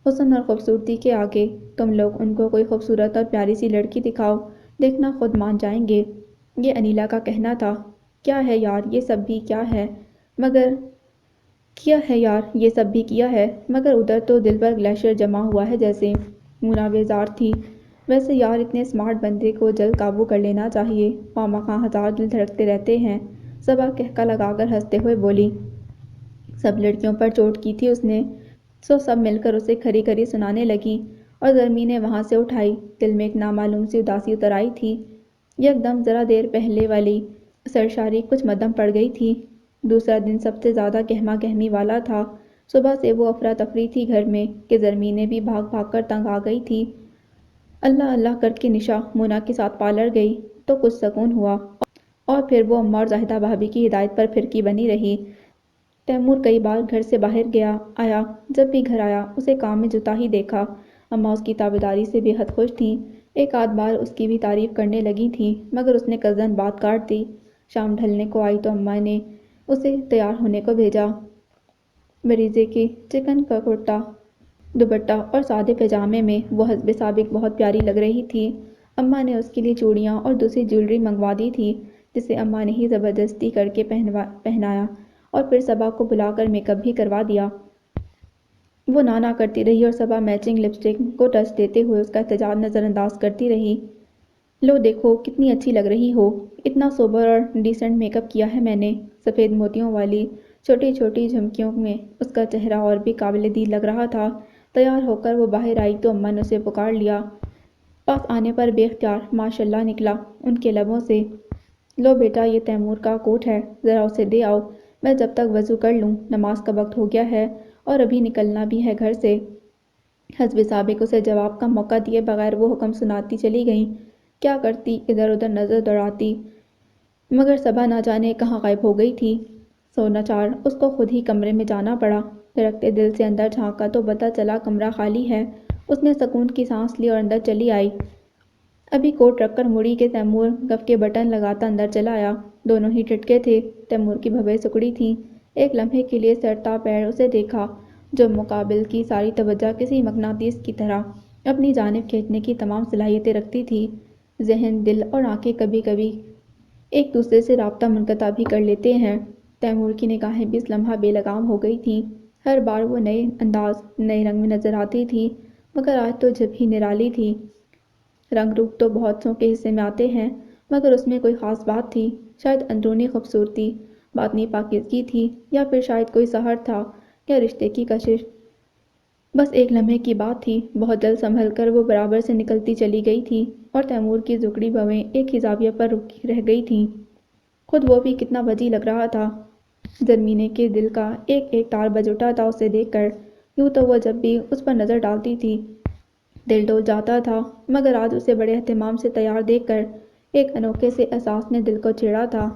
Speaker 1: حسن اور خوبصورتی کے آگے، تم لوگ ان کو کوئی خوبصورت اور پیاری سی لڑکی دکھاؤ، دیکھنا خود مان جائیں گے، یہ انیلا کا کہنا تھا۔ کیا ہے یار یہ سب بھی کیا ہے مگر ادھر تو دل پر گلیشیئر جمع ہوا ہے جیسے۔ منى بیزار تھی۔ ویسے یار اتنے اسمارٹ بندے کو جلد قابو کر لینا چاہیے، خواہ ہزار دل دھڑکتے رہتے ہیں، صبا کہکا لگا کر ہنستے ہوئے بولی۔ سب لڑکیوں پر چوٹ کی تھی اس نے، سو سب مل کر اسے کھری کھری سنانے لگی اور زرمینیں وہاں سے اٹھائی، دل میں ایک نامعلوم سی اداسی اتر آئی تھی، یکدم ذرا دیر پہلے والی سرشاری کچھ مدھم پڑ گئی تھی۔ دوسرا دن سب سے زیادہ گہما گہمی والا تھا، صبح سے وہ افراتفری تھی گھر میں کہ زرمینیں بھی بھاگ بھاگ کر تنگ آ گئی تھی۔ اللہ اللہ کر کے نشا منى کے ساتھ پارلر گئی تو کچھ سکون ہوا اور پھر وہ اماں اور زاہدہ بھابھی کی ہدایت پر پھرکی بنی رہی۔ تیمور کئی بار گھر سے باہر آیا، جب بھی گھر آیا اسے کام میں جتا ہی دیکھا، اماں اس کی تابعداری سے بے حد خوش تھیں، ایک آدھ بار اس کی بھی تعریف کرنے لگی تھیں مگر اس نے قصداً بات کاٹ دی۔ شام ڈھلنے کو آئی تو اماں نے اسے تیار ہونے کو بھیجا۔ بریزے کے چکن کا کرتا دوپٹہ اور سادے پیجامے میں وہ حسب سابق بہت پیاری لگ رہی تھی۔ اماں نے اس کے لیے چوڑیاں اور دوسری جیولری منگوا دی تھی جسے اماں نے ہی زبردستی کر کے پہنایا اور پھر صبا کو بلا کر میک اپ بھی کروا دیا۔ وہ نانا کرتی رہی اور صبا میچنگ لپسٹک کو ٹچ دیتے ہوئے اس کا احتجاج نظر انداز کرتی رہی۔ لو دیکھو کتنی اچھی لگ رہی ہو، اتنا سوبر اور ڈیسنٹ میک اپ کیا ہے میں نے۔ سفید موتیوں والی چھوٹی چھوٹی جھمکیوں میں اس کا چہرہ اور بھی قابل دید لگ رہا تھا۔ تیار ہو کر وہ باہر آئی تو اماں نے اسے پکار لیا۔ پاس آنے پر بے اختیار ماشاءاللہ نکلا ان کے لبوں سے۔ لو بیٹا یہ تیمور کا کوٹ ہے، ذرا اسے دے آؤ، میں جب تک وضو کر لوں، نماز کا وقت ہو گیا ہے اور ابھی نکلنا بھی ہے گھر سے۔ حسب سابق اسے جواب کا موقع دیے بغیر وہ حکم سناتی چلی گئیں۔ کیا کرتی، ادھر ادھر نظر دوڑاتی، مگر صبا نہ جانے کہاں غائب ہو گئی تھی۔ سونا چار اس کو خود ہی کمرے میں جانا پڑا۔ دھڑکتے دل سے اندر جھانکا تو پتہ چلا کمرہ خالی ہے۔ اس نے سکون کی سانس لی اور اندر چلی آئی۔ ابھی کوٹ رکھ کر مڑی کہ تیمور گف کے بٹن لگاتا اندر چلا آیا۔ دونوں ہی ٹھٹکے تھے۔ تیمور کی بھویں سکڑی تھیں۔ ایک لمحے کے لیے سر تا پیر اسے دیکھا جو مقابل کی ساری توجہ کسی مقناطیس کی طرح اپنی جانب کھینچنے کی تمام صلاحیتیں رکھتی تھی۔ ذہن، دل اور آنکھیں کبھی کبھی ایک دوسرے سے رابطہ منقطع بھی کر لیتے ہیں۔ تیمور کی نگاہیں بھی اس لمحہ بے لگام ہو گئی تھیں۔ ہر بار وہ نئے انداز، نئے رنگ میں نظر آتی تھی، مگر آج تو جب ہی نرالی تھی۔ رنگ روپ تو بہت سوں کے حصے میں آتے ہیں، مگر اس میں کوئی خاص بات تھی۔ شاید اندرونی خوبصورتی، باطنی پاکیزگی تھی، یا پھر شاید کوئی سحر تھا یا رشتے کی کشش۔ بس ایک لمحے کی بات تھی۔ بہت جلد سنبھل کر وہ برابر سے نکلتی چلی گئی تھی اور تیمور کی جھکڑی بھویں ایک ہی زاویے پر رکی رہ گئی تھیں۔ خود وہ بھی کتنا وجیح لگ رہا تھا۔ زرمینے کے دل کا ایک ایک تار بج اٹھا تھا اسے دیکھ کر۔ یوں تو وہ جب بھی اس پر نظر ڈالتی تھی دل ڈول جاتا تھا، مگر آج اسے بڑے اہتمام سے تیار دیکھ کر ایک انوکھے سے احساس نے دل کو چھیڑا تھا۔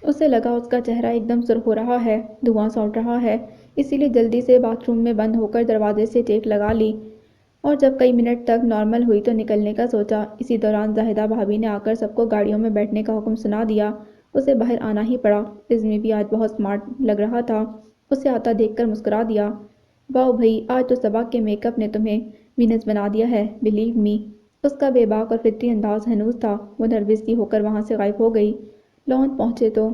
Speaker 1: اسے لگا اس کا چہرہ ایک دم سرخ ہو رہا ہے، دھواں سا اٹھ رہا ہے، اسی لیے جلدی سے باتھ روم میں بند ہو کر دروازے سے ٹیک لگا لی، اور جب کئی منٹ تک نارمل ہوئی تو نکلنے کا سوچا۔ اسی دوران زاہدہ بھابھی نے آ کر سب کو گاڑیوں میں بیٹھنے کا حکم سنا دیا۔ اسے باہر آنا ہی پڑا۔ عزمی بھی آج بہت سمارٹ لگ رہا تھا۔ اسے آتا دیکھ کر مسکرا دیا۔ واؤ بھئی، آج تو صبا کے میک اپ نے تمہیں وینس بنا دیا ہے، بلیو می۔ اس کا بے باک اور فطری انداز ہنوز تھا۔ وہ نروس سی ہو کر وہاں سے غائب ہو گئی۔ لان پہنچے تو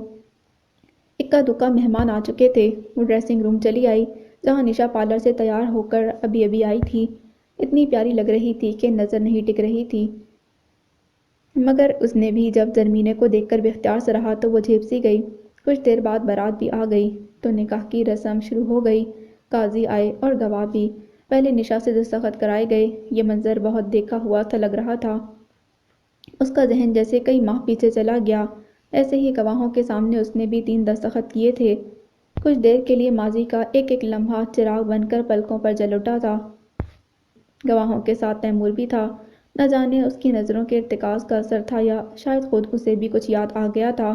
Speaker 1: اکا دکا مہمان آ چکے تھے۔ وہ ڈریسنگ روم چلی آئی جہاں نشا پارلر سے تیار ہو کر ابھی آئی تھی۔ اتنی پیاری لگ رہی تھی کہ نظر نہیں ٹک رہی تھی، مگر اس نے بھی جب زرمینے کو دیکھ کر بے اختیار سے رہا تو وہ جھیپ سی گئی۔ کچھ دیر بعد بارات بھی آ گئی تو نکاح کی رسم شروع ہو گئی۔ قاضی آئے اور گواہ بھی۔ پہلے نشا سے دستخط کرائے گئے۔ یہ منظر بہت دیکھا ہوا سا لگ رہا تھا۔ اس کا ذہن جیسے کئی ماہ پیچھے چلا گیا۔ ایسے ہی گواہوں کے سامنے اس نے بھی 3 دستخط کیے تھے۔ کچھ دیر کے لیے ماضی کا ایک ایک لمحہ چراغ بن کر پلکوں پر جل اٹھا تھا۔ گواہوں کے ساتھ تیمور بھی تھا۔ نہ جانے اس کی نظروں کے ارتکاز کا اثر تھا یا شاید خود اسے بھی کچھ یاد آ گیا تھا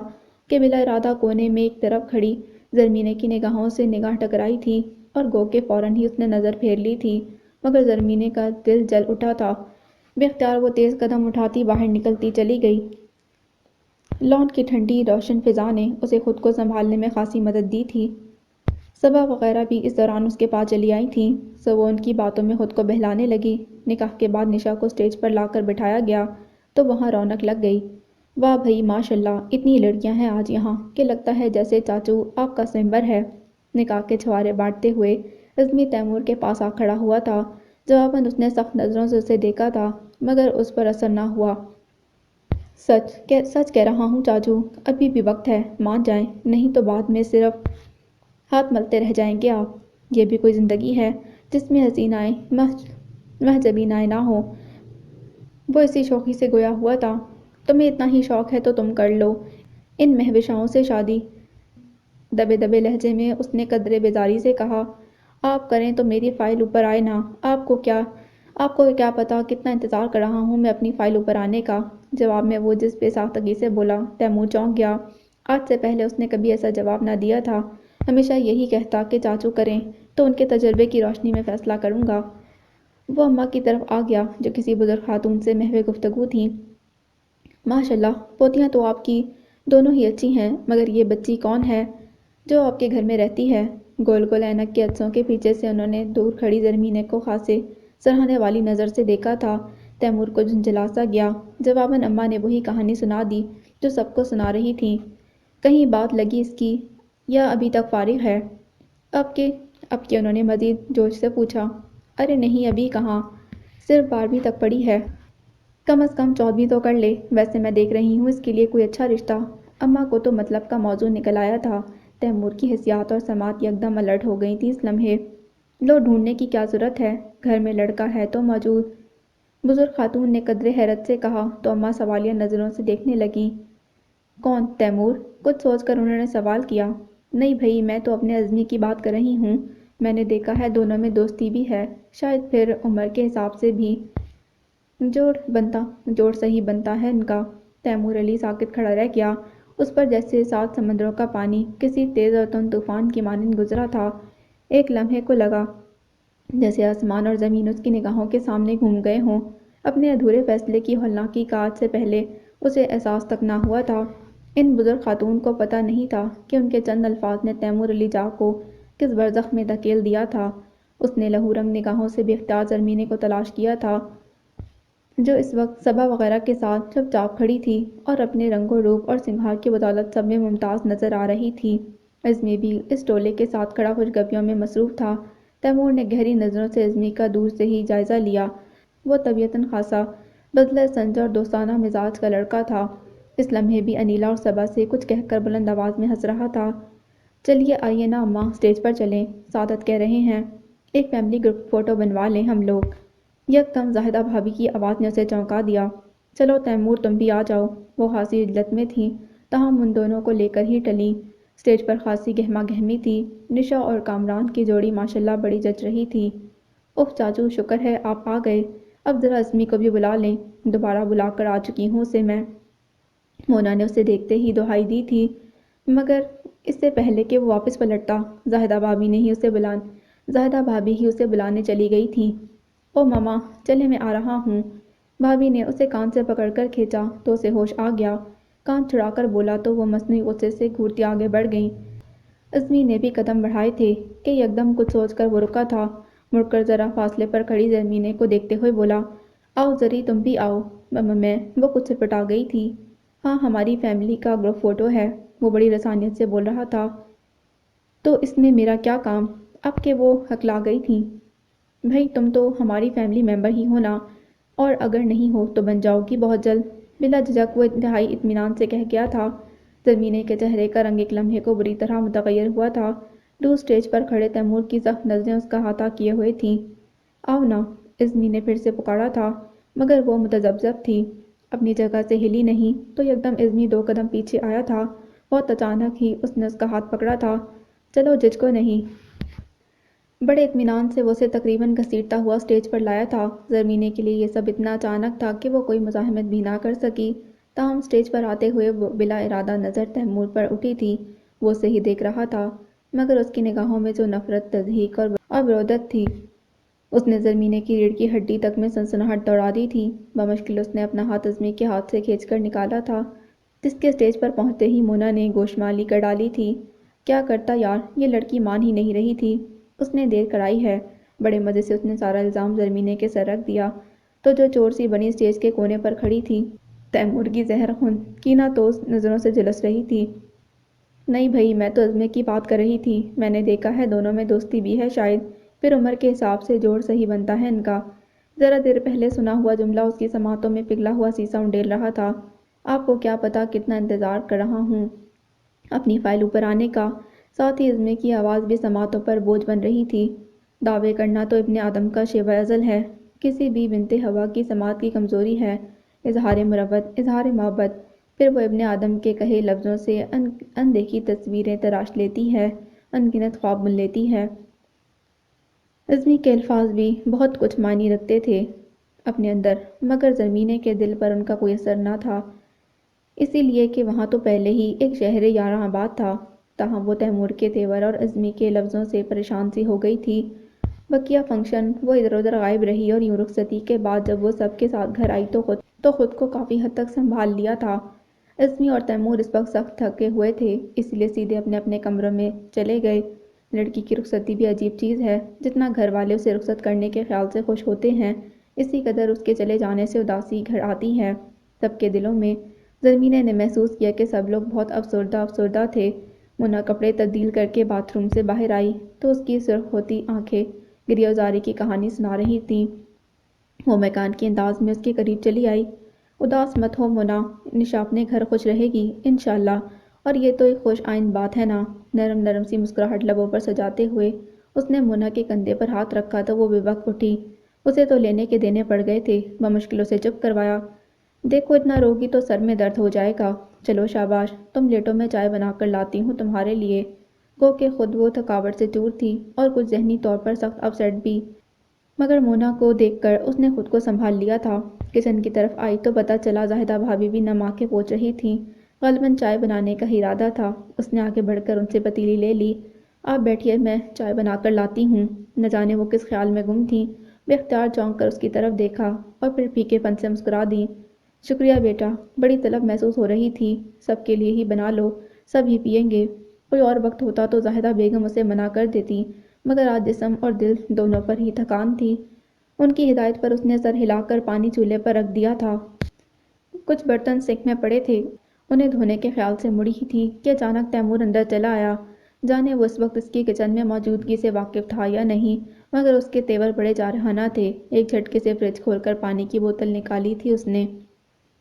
Speaker 1: کہ بلا ارادہ کونے میں ایک طرف کھڑی زرمینے کی نگاہوں سے نگاہ ٹکرائی تھی اور گو کہ فوراً ہی اس نے نظر پھیر لی تھی، مگر زرمینے کا دل جل اٹھا تھا۔ بے اختیار وہ تیز قدم اٹھاتی باہر نکلتی چلی گئی۔ لان کی ٹھنڈی روشن فضا نے اسے خود کو سنبھالنے میں خاصی مدد دی تھی۔ صبا وغیرہ بھی اس دوران اس کے پاس چلی آئی تھیں، سو وہ ان کی باتوں میں خود کو بہلانے لگی۔ نکاح کے بعد نشا کو اسٹیج پر لا کر بٹھایا گیا تو وہاں رونق لگ گئی۔ واہ بھئی ماشاءاللہ، اتنی لڑکیاں ہیں آج یہاں کہ لگتا ہے جیسے چاچو آپ کا سوئمور ہے۔ نکاح کے چھوارے بانٹتے ہوئے عزمی تیمور کے پاس آ کھڑا ہوا تھا۔ جواباً اس نے سخت نظروں سے اسے دیکھا تھا، مگر اس پر اثر نہ ہوا۔ سچ کہہ رہا ہوں چاچو، ابھی بھی وقت ہے، مان جائیں، نہیں تو بعد میں صرف ہاتھ ملتے رہ جائیں گے آپ۔ یہ بھی کوئی زندگی ہے جس میں حسینائیں محجبینائیں نہ ہوں۔ وہ اسی شوخی سے گویا ہوا تھا۔ تمہیں اتنا ہی شوق ہے تو تم کر لو ان مہوشاؤں سے شادی۔ دبے دبے لہجے میں اس نے قدرے بیزاری سے کہا۔ آپ کریں تو میری فائل اوپر آئے نا، آپ کو کیا پتا کتنا انتظار کر رہا ہوں میں اپنی فائل اوپر آنے کا۔ جواب میں وہ جس بے ساختگی سے بولا، تیمور چونک گیا۔ آج سے پہلے اس نے کبھی ایسا جواب نہ دیا تھا۔ ہمیشہ یہی کہتا کہ چاچو کریں تو ان کے تجربے کی روشنی میں فیصلہ کروں گا۔ وہ اماں کی طرف آ گیا جو کسی بزرگ خاتون سے محو گفتگو تھیں۔ ماشاءاللہ، پوتیاں تو آپ کی دونوں ہی اچھی ہیں، مگر یہ بچی کون ہے جو آپ کے گھر میں رہتی ہے؟ گول گول اینک کے عدسوں کے پیچھے سے انہوں نے دور کھڑی زرمینے کو خاصے سراہنے والی نظر سے دیکھا تھا۔ تیمور کو جھنجھلا سا گیا۔ جواباً اماں نے وہی کہانی سنا دی جو سب کو سنا رہی تھی۔ کہیں بات لگی اس کی یا ابھی تک فارغ ہے؟ اب کے انہوں نے مزید جوش سے پوچھا۔ ارے نہیں، ابھی کہاں، صرف 12ویں تک پڑھی ہے، کم از کم 14ویں تو کر لے۔ ویسے میں دیکھ رہی ہوں اس کے لیے کوئی اچھا رشتہ۔ اماں کو تو مطلب کا موضوع نکل آیا تھا۔ تیمور کی حسیات اور سماعت یکدم الرٹ ہو گئی تھی اس لمحے۔ لو، ڈھونڈنے کی کیا ضرورت ہے، گھر میں لڑکا ہے تو موجود، بزرگ خاتون نے قدرے حیرت سے کہا تو اماں سوالیہ نظروں سے دیکھنے لگیں۔ کون، تیمور؟ کچھ سوچ کر انہوں نے سوال کیا۔ نہیں بھئی، میں تو اپنے عزمی کی بات کر رہی ہوں۔ میں نے دیکھا ہے دونوں میں دوستی بھی ہے، شاید پھر عمر کے حساب سے بھی جوڑ صحیح بنتا ہے ان کا۔ تیمور علی ساکت کھڑا رہ گیا۔ اس پر جیسے 7 سمندروں کا پانی کسی تیز اور تند طوفان کی مانند گزرا تھا۔ ایک لمحے کو لگا جیسے آسمان اور زمین اس کی نگاہوں کے سامنے گھوم گئے ہوں۔ اپنے ادھورے فیصلے کی ہولناکی کا آج سے پہلے اسے احساس تک نہ ہوا تھا۔ ان بزرگ خاتون کو پتہ نہیں تھا کہ ان کے چند الفاظ نے تیمور علی جاہ کو کس برزخ میں دھکیل دیا تھا۔ اس نے لہو رنگ نگاہوں سے بے اختیار زرمینے کو تلاش کیا تھا، جو اس وقت صبا وغیرہ کے ساتھ چپ چاپ کھڑی تھی اور اپنے رنگ و روپ اور سنگھار کی بدولت سب میں ممتاز نظر آ رہی تھی۔ عزمی بھی اس ٹولے کے ساتھ کھڑا خوشگپیوں میں مصروف تھا۔ تیمور نے گہری نظروں سے عزمی کا دور سے ہی جائزہ لیا۔ وہ طبیعتاً خاصا بذلِ سنج اور دوستانہ مزاج کا لڑکا تھا۔ اس لمحے بھی انیلا اور صبا سے کچھ کہہ کر بلند آواز میں ہنس رہا تھا۔ چلیے آئیے نا اماں، اسٹیج پر چلیں، سعادت کہہ رہے ہیں، ایک فیملی گروپ فوٹو بنوا لیں ہم لوگ۔ یکدم زاہدہ بھابھی کی آواز نے اسے چونکا دیا۔ چلو تیمور، تم بھی آ جاؤ۔ وہ خاصی عجلت میں تھیں، تاہم ان دونوں کو لے کر ہی ٹلیں۔ اسٹیج پر خاصی گہما گہمی تھی۔ نشا اور کامران کی جوڑی ماشاءاللہ بڑی جچ رہی تھی۔ اف چاچو، شکر ہے آپ آ گئے، اب ذرا عزمی کو بھی بلا لیں، دوبارہ بلا کر آ چکی ہوں اسے میں۔ مونا نے اسے دیکھتے ہی دہائی دی تھی، مگر اس سے پہلے کہ وہ واپس پلٹتا، زاہدہ بھابھی ہی اسے بلانے چلی گئی تھیں۔ او ماما، چلے میں آ رہا ہوں۔ بھابھی نے اسے کان سے پکڑ کر کھینچا تو اسے ہوش آ گیا۔ کان چھڑا کر بولا تو وہ مصنوعی غصے سے گھورتی آگے بڑھ گئیں۔ عزمی نے بھی قدم بڑھائے تھے کہ یکدم کچھ سوچ کر وہ رکا تھا۔ مڑ کر ذرا فاصلے پر کھڑی زرمینے کو دیکھتے ہوئے بولا، آؤ زری، تم بھی آؤ۔ وہ کچھ سٹپٹا گئی تھی۔ ہاں، ہماری فیملی کا گروپ فوٹو ہے، وہ بڑی رسانیت سے بول رہا تھا۔ تو اس میں میرا کیا کام؟ اب کہ وہ ہکلا گئی تھیں۔ بھئی تم تو ہماری فیملی ممبر ہی ہو نا، اور اگر نہیں ہو تو بن جاؤ گی بہت جلد، بلا جھجک وہ انتہائی اطمینان سے کہہ گیا تھا۔ زرمینے کے چہرے کا رنگ ایک لمحے کو بری طرح متغیر ہوا تھا۔ دور اسٹیج پر کھڑے تیمور کی سخت نظریں اس کا احاطہ کیے ہوئے تھیں۔ آؤ نا، عزمی نے پھر سے پکارا تھا، مگر وہ متذبذب تھی، اپنی جگہ سے ہلی نہیں۔ تو یکدم عزمی 2 قدم پیچھے آیا تھا۔ بہت اچانک ہی اس نے اس کا ہاتھ پکڑا تھا۔ چلو، جھجکو نہیں۔ بڑے اطمینان سے وہ اسے تقریباً گھسیٹتا ہوا اسٹیج پر لایا تھا۔ زرمینے کے لیے یہ سب اتنا اچانک تھا کہ وہ کوئی مزاحمت بھی نہ کر سکی، تاہم اسٹیج پر آتے ہوئے وہ بلا ارادہ نظر تیمور پر اٹھی تھی۔ وہ اسے ہی دیکھ رہا تھا، مگر اس کی نگاہوں میں جو نفرت، تضحیک اور برودت تھی، اس نے زرمینے کی ریڑھ کی ہڈی تک میں سنسناہٹ دوڑا دی تھی۔ بمشکل اس نے اپنا ہاتھ عزمی کے ہاتھ سے کھینچ کر نکالا تھا، جس کے اسٹیج پر پہنچتے ہی مونا نے گوشمالی کر ڈالی تھی۔ کیا کرتا یار، یہ لڑکی مان ہی نہیں رہی تھی۔ اس نے دیر کرائی ہے۔ بڑے مزے سے اس نے سارا الزام زرمینے کے سر رکھ دیا، تو جو چور سی بنی اسٹیج کے کونے پر کھڑی تھی، تیمور کی زہر خون کینہ توز نظروں سے جھلس رہی تھی۔ نہیں بھئی، میں تو عزمی کی بات کر رہی تھی، میں نے دیکھا ہے دونوں میں دوستی بھی ہے شاید، پھر عمر کے حساب سے جوڑ صحیح بنتا ہے ان کا۔ ذرا دیر پہلے سنا ہوا جملہ اس کی سماعتوں میں پگھلا ہوا سیسا انڈیل رہا تھا۔ آپ کو کیا پتا کتنا انتظار کر رہا ہوں اپنی فائل اوپر آنے کا۔ ساتھ ہی عزمی کی آواز بھی سماعتوں پر بوجھ بن رہی تھی۔ دعوے کرنا تو ابن آدم کا شیوہ ازل ہے، کسی بھی بنت ہوا کی سماعت کی کمزوری ہے، اظہار مروت، اظہار محبت، پھر وہ ابن آدم کے کہے لفظوں سے اندیکھی تصویریں تراش لیتی ہے، انگنت خواب بن لیتی ہے۔ عزمی کے الفاظ بھی بہت کچھ معنی رکھتے تھے اپنے اندر، مگر زرمینے کے دل پر ان کا کوئی اثر نہ تھا، اسی لیے کہ وہاں تو پہلے ہی ایک شہر یاراں آباد تھا۔ تاہم وہ تیمور کے تیور اور عزمی کے لفظوں سے پریشان سی ہو گئی تھی۔ بقیہ فنکشن وہ ادھر ادھر غائب رہی اور یوں رخصتی کے بعد جب وہ سب کے ساتھ گھر آئی تو خود کو کافی حد تک سنبھال لیا تھا۔ عزمی اور تیمور اس وقت سخت تھکے ہوئے تھے، اس لیے سیدھے اپنے اپنے کمروں میں چلے گئے۔ لڑکی کی رخصتی بھی عجیب چیز ہے، جتنا گھر والے اسے رخصت کرنے کے خیال سے خوش ہوتے ہیں، اسی قدر اس کے چلے جانے سے اداسی گھر آتی ہے سب کے دلوں میں۔ زرمینے نے محسوس کیا کہ سب لوگ بہت افسردہ تھے۔ مونا کپڑے تبدیل کر کے باتھ روم سے باہر آئی تو اس کی سرخ ہوتی آنکھیں گریہ زاری کی کہانی سنا رہی تھیں۔ وہ مکان کے انداز میں اس کے قریب چلی آئی۔ اداس مت ہو مونا، نشا اپنے گھر خوش رہے گی انشاءاللہ، اور یہ تو ایک خوش آئند بات ہے نا۔ نرم سی مسکراہٹ لبوں پر سجاتے ہوئے اس نے مونا کے کندھے پر ہاتھ رکھا تو وہ بے وقت اٹھی۔ اسے تو لینے کے دینے پڑ گئے تھے، بمشکل اسے چپ کروایا۔ دیکھو اتنا روگی تو سر میں درد ہو جائے گا۔ چلو شاباش، تم لیٹو، میں چائے بنا کر لاتی ہوں تمہارے لیے۔ گو کہ خود وہ تھکاوٹ سے چور تھی اور کچھ ذہنی طور پر سخت اپسیٹ بھی، مگر مونا کو دیکھ کر اس نے خود کو سنبھال لیا تھا۔ کچن کی طرف آئی تو پتہ چلا زاہدہ بھابھی بھی نم آنکھیں پوچھ رہی تھیں۔ غالباً چائے بنانے کا ہی ارادہ تھا۔ اس نے آگے بڑھ کر ان سے پتیلی لے لی۔ آپ بیٹھیے، میں چائے بنا کر لاتی ہوں۔ نہ جانے وہ کس خیال میں گم تھیں، بے اختیار چونک کر اس کی طرف دیکھا اور پھر پھیکے پن سے مسکرا دیں۔ شکریہ بیٹا، بڑی طلب محسوس ہو رہی تھی۔ سب کے لیے ہی بنا لو، سب ہی پئیں گے۔ کوئی اور وقت ہوتا تو زاہدہ بیگم اسے منع کر دیتی، مگر آج جسم اور دل دونوں پر ہی تھکان تھی۔ ان کی ہدایت پر اس نے سر ہلا کر پانی چولہے پر رکھ دیا تھا۔ کچھ برتن سنک میں پڑے تھے، انہیں دھونے کے خیال سے مڑی ہی تھی کہ اچانک تیمور اندر چلا آیا۔ جانے وہ اس وقت اس کی کچن میں موجودگی سے واقف تھا یا نہیں، مگر اس کے تیور بڑے جارحانہ تھے۔ ایک جھٹکے سے فریج کھول کر پانی کی بوتل نکالی تھی اس نے،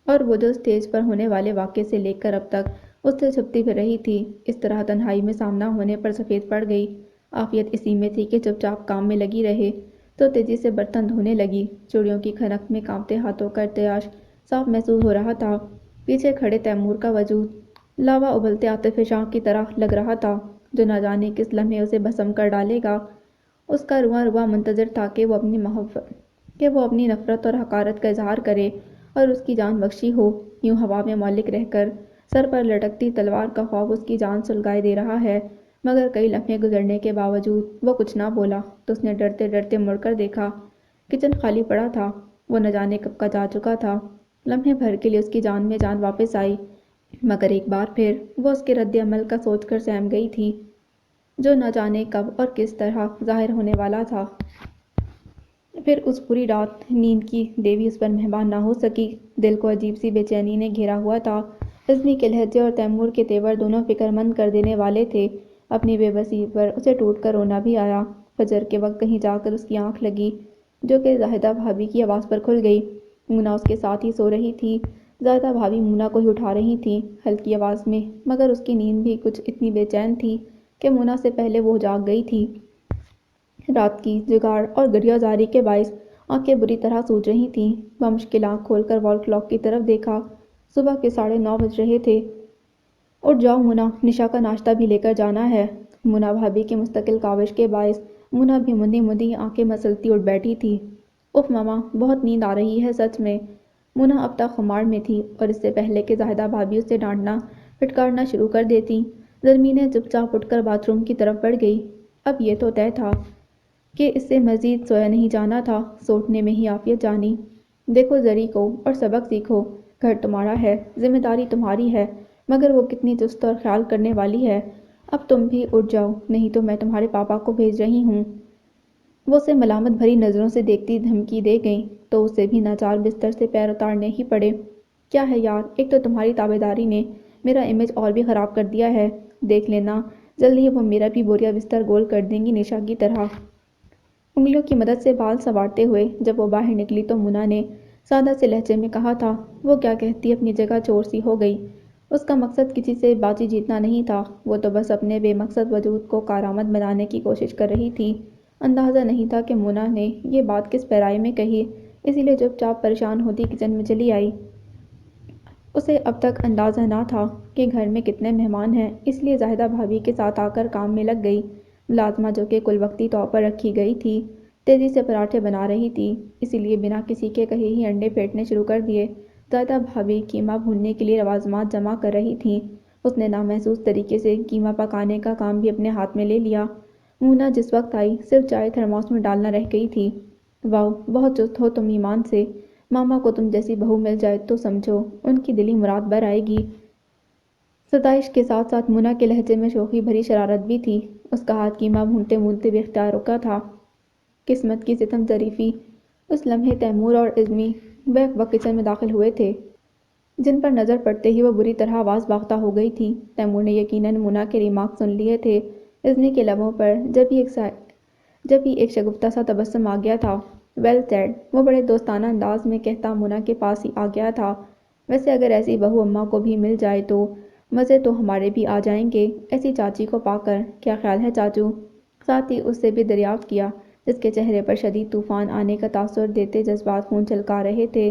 Speaker 1: اور وہ جو اسٹیج پر ہونے والے واقعے سے لے کر اب تک اس سے چھپتی پھر رہی تھی، اس طرح تنہائی میں سامنا ہونے پر سفید پڑ گئی۔ عافیت اسی میں تھی کہ چپ چاپ کام میں لگی رہے، تو تیزی سے برتن دھونے لگی۔ چوڑیوں کی کھنک میں کانپتے ہاتھوں کا ارتعاش صاف محسوس ہو رہا تھا۔ پیچھے کھڑے تیمور کا وجود لاوا ابلتے آتش فشاں کی طرح لگ رہا تھا، جو نہ جانے کس لمحے اسے بھسم کر ڈالے گا۔ اس کا رواں منتظر تھا کہ وہ اپنی نفرت اور حقارت کا اظہار کرے اور اس کی جان بخشی ہو۔ یوں ہوا میں معلق رہ کر سر پر لٹکتی تلوار کا خوف اس کی جان سلگائے دے رہا ہے، مگر کئی لمحے گزرنے کے باوجود وہ کچھ نہ بولا تو اس نے ڈرتے ڈرتے مڑ کر دیکھا۔ کچن خالی پڑا تھا، وہ نہ جانے کب کا جا چکا تھا۔ لمحے بھر کے لیے اس کی جان میں جان واپس آئی، مگر ایک بار پھر وہ اس کے رد عمل کا سوچ کر سہم گئی تھی، جو نہ جانے کب اور کس طرح ظاہر ہونے والا تھا۔ پھر اس پوری رات نیند کی دیوی اس پر مہربان نہ ہو سکی۔ دل کو عجیب سی بے چینی نے گھیرا ہوا تھا۔ عزمی کے لہجے اور تیمور کے تیور دونوں فکر مند کر دینے والے تھے۔ اپنی بے بسی پر اسے ٹوٹ کر رونا بھی آیا۔ فجر کے وقت کہیں جا کر اس کی آنکھ لگی، جو کہ زاہدہ بھابھی کی آواز پر کھل گئی۔ مونا اس کے ساتھ ہی سو رہی تھی۔ زاہدہ بھابھی مونا کو ہی اٹھا رہی تھیں، ہلکی آواز میں، مگر اس کی نیند بھی کچھ اتنی بے چین تھی کہ مونا سے پہلے وہ جاگ گئی تھی۔ رات کی جگاڑ اور گریہ زاری کے باعث آنکھیں بری طرح سوج رہی تھیں۔ بمشکل آنکھ کھول کر وال کلاک کی طرف دیکھا، صبح کے 9:30 بج رہے تھے۔ اٹھ جاؤ مونا، نشا کا ناشتہ بھی لے کر جانا ہے۔ مونا بھابھی کی مستقل کاوش کے باعث مونا بھی مندی مندی آنکھیں مسلتی اٹھ بیٹھی تھی۔ اف ماما، بہت نیند آ رہی ہے سچ میں۔ مونا اب تک خمار میں تھی، اور اس سے پہلے کہ زاہدہ بھابھی اسے ڈانٹنا پھٹکارنا شروع کر دیتی، زرمینیں چپ چاپ اٹھ کر باتھ روم کی طرف بڑھ گئی۔ اب یہ تو طے تھا کہ اس سے مزید سویا نہیں جانا تھا، سوٹنے میں ہی عافیت جانی۔ دیکھو زری کو اور سبق سیکھو، گھر تمہارا ہے، ذمہ داری تمہاری ہے، مگر وہ کتنی چست اور خیال کرنے والی ہے۔ اب تم بھی اٹھ جاؤ، نہیں تو میں تمہارے پاپا کو بھیج رہی ہوں۔ وہ اسے ملامت بھری نظروں سے دیکھتی دھمکی دے گئیں تو اسے بھی ناچار بستر سے پیر اتارنے ہی پڑے۔ کیا ہے یار، ایک تو تمہاری تابعداری نے میرا امیج اور بھی خراب کر دیا ہے، دیکھ لینا جلد ہی وہ میرا بھی بوریا بستر گول کر دیں گی نشا کی طرح۔ انگلیوں کی مدد سے بال سنوارتے ہوئے جب وہ باہر نکلی تو مونا نے سادہ سے لہجے میں کہا تھا، وہ کیا کہتی اپنی جگہ چور سی ہو گئی۔ اس کا مقصد کسی سے بازی جیتنا نہیں تھا، وہ تو بس اپنے بے مقصد وجود کو کارآمد بنانے کی کوشش کر رہی تھی۔ اندازہ نہیں تھا کہ مونا نے یہ بات کس پیرائی میں کہی، اسی لیے چپ چاپ پریشان ہوتی کچن میں چلی آئی۔ اسے اب تک اندازہ نہ تھا کہ گھر میں کتنے مہمان ہیں، اس لیے زاہدہ بھابھی کے ساتھ آ کر کام میں لگ گئی۔ ملازمہ جو کہ کل وقتی طور پر رکھی گئی تھی، تیزی سے پراٹھے بنا رہی تھی، اسی لیے بنا کسی کے کہے ہی انڈے پھینٹنے شروع کر دیے۔ زاہدہ بھابھی قیمہ بھوننے کے لیے لوازمات جمع کر رہی تھیں۔ اس نے نامحسوس طریقے سے قیمہ پکانے کا کام بھی اپنے ہاتھ میں لے لیا۔ مونا جس وقت آئی صرف چائے تھرموس میں ڈالنا رہ گئی تھی۔ واؤ، بہت چست ہو تم ایمان سے، ماما کو تم جیسی بہو مل جائے تو سمجھو ان کی دلی مراد بر آئے گی۔ ستائش کے ساتھ ساتھ مونا کے لہجے میں شوخی بھری شرارت بھی تھی۔ اس کا ہاتھ قیمہ بھونتے بھونتے بے اختیار رکا تھا۔ قسمت کی ستم ظریفی، اس لمحے تیمور اور عزمی بیک وقت کچن میں داخل ہوئے تھے۔ جن پر نظر پڑتے ہی وہ بری طرح آواز باختہ ہو گئی تھی۔ تیمور نے یقیناً مونا کے ریمارک سن لیے تھے۔ رزمی کے لبوں پر جب ہی ایک شگفتہ سا تبسم آ گیا تھا۔ ویل سیڈ، وہ بڑے دوستانہ انداز میں کہتا مونا کے پاس ہی آ گیا تھا۔ ویسے اگر ایسی بہو اماں کو بھی مل جائے تو مزے تو ہمارے بھی آ جائیں گے ایسی چاچی کو پا کر، کیا خیال ہے چاچو؟ ساتھ ہی اس سے بھی دریافت کیا، جس کے چہرے پر شدید طوفان آنے کا تاثر دیتے جذبات خون چھلکا رہے تھے۔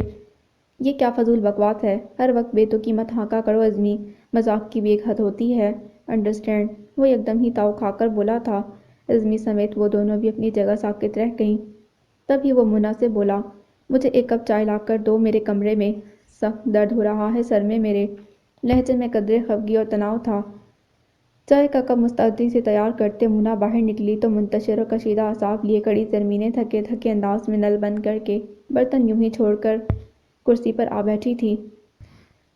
Speaker 1: یہ کیا فضول بکواس ہے؟ ہر وقت بے تکی مت ہانکا کرو عزمی، مذاق کی بھی ایک حد ہوتی ہے، انڈرسٹینڈ؟ وہ یکدم ہی تاؤ کھا کر بولا تھا۔ عزمی سمیت وہ دونوں بھی اپنی جگہ ساکت رہ گئیں۔ تب ہی وہ مونا سے بولا، مجھے ایک کپ چائے لا کر دو، میرے کمرے میں سخت درد ہو رہا ہے سر میں میرے۔ لہجے میں قدرے خفگی اور تناؤ تھا۔ چائے کا کپ مستعدی سے تیار کرتے مونا باہر نکلی تو منتشر اور کشیدہ اعصاب لیے کھڑی زرمینیں تھکے تھکے انداز میں نل بند کر کے برتن یوں ہی چھوڑ کر کرسی پر آ بیٹھی تھی۔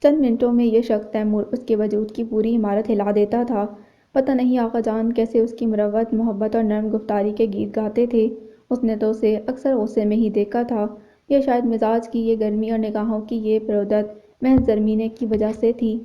Speaker 1: چند منٹوں میں یہ شخص تیمور اس کے وجود کی پوری عمارت ہلا دیتا تھا۔ پتہ نہیں آقا جان کیسے اس کی مروت محبت اور نرم گفتاری کے گیت گاتے تھے۔ اس نے تو اسے اکثر غصے میں ہی دیکھا تھا۔ یا شاید مزاج کی یہ گرمی اور نگاہوں کی یہ بروت محض زرمینے کی وجہ سے تھی۔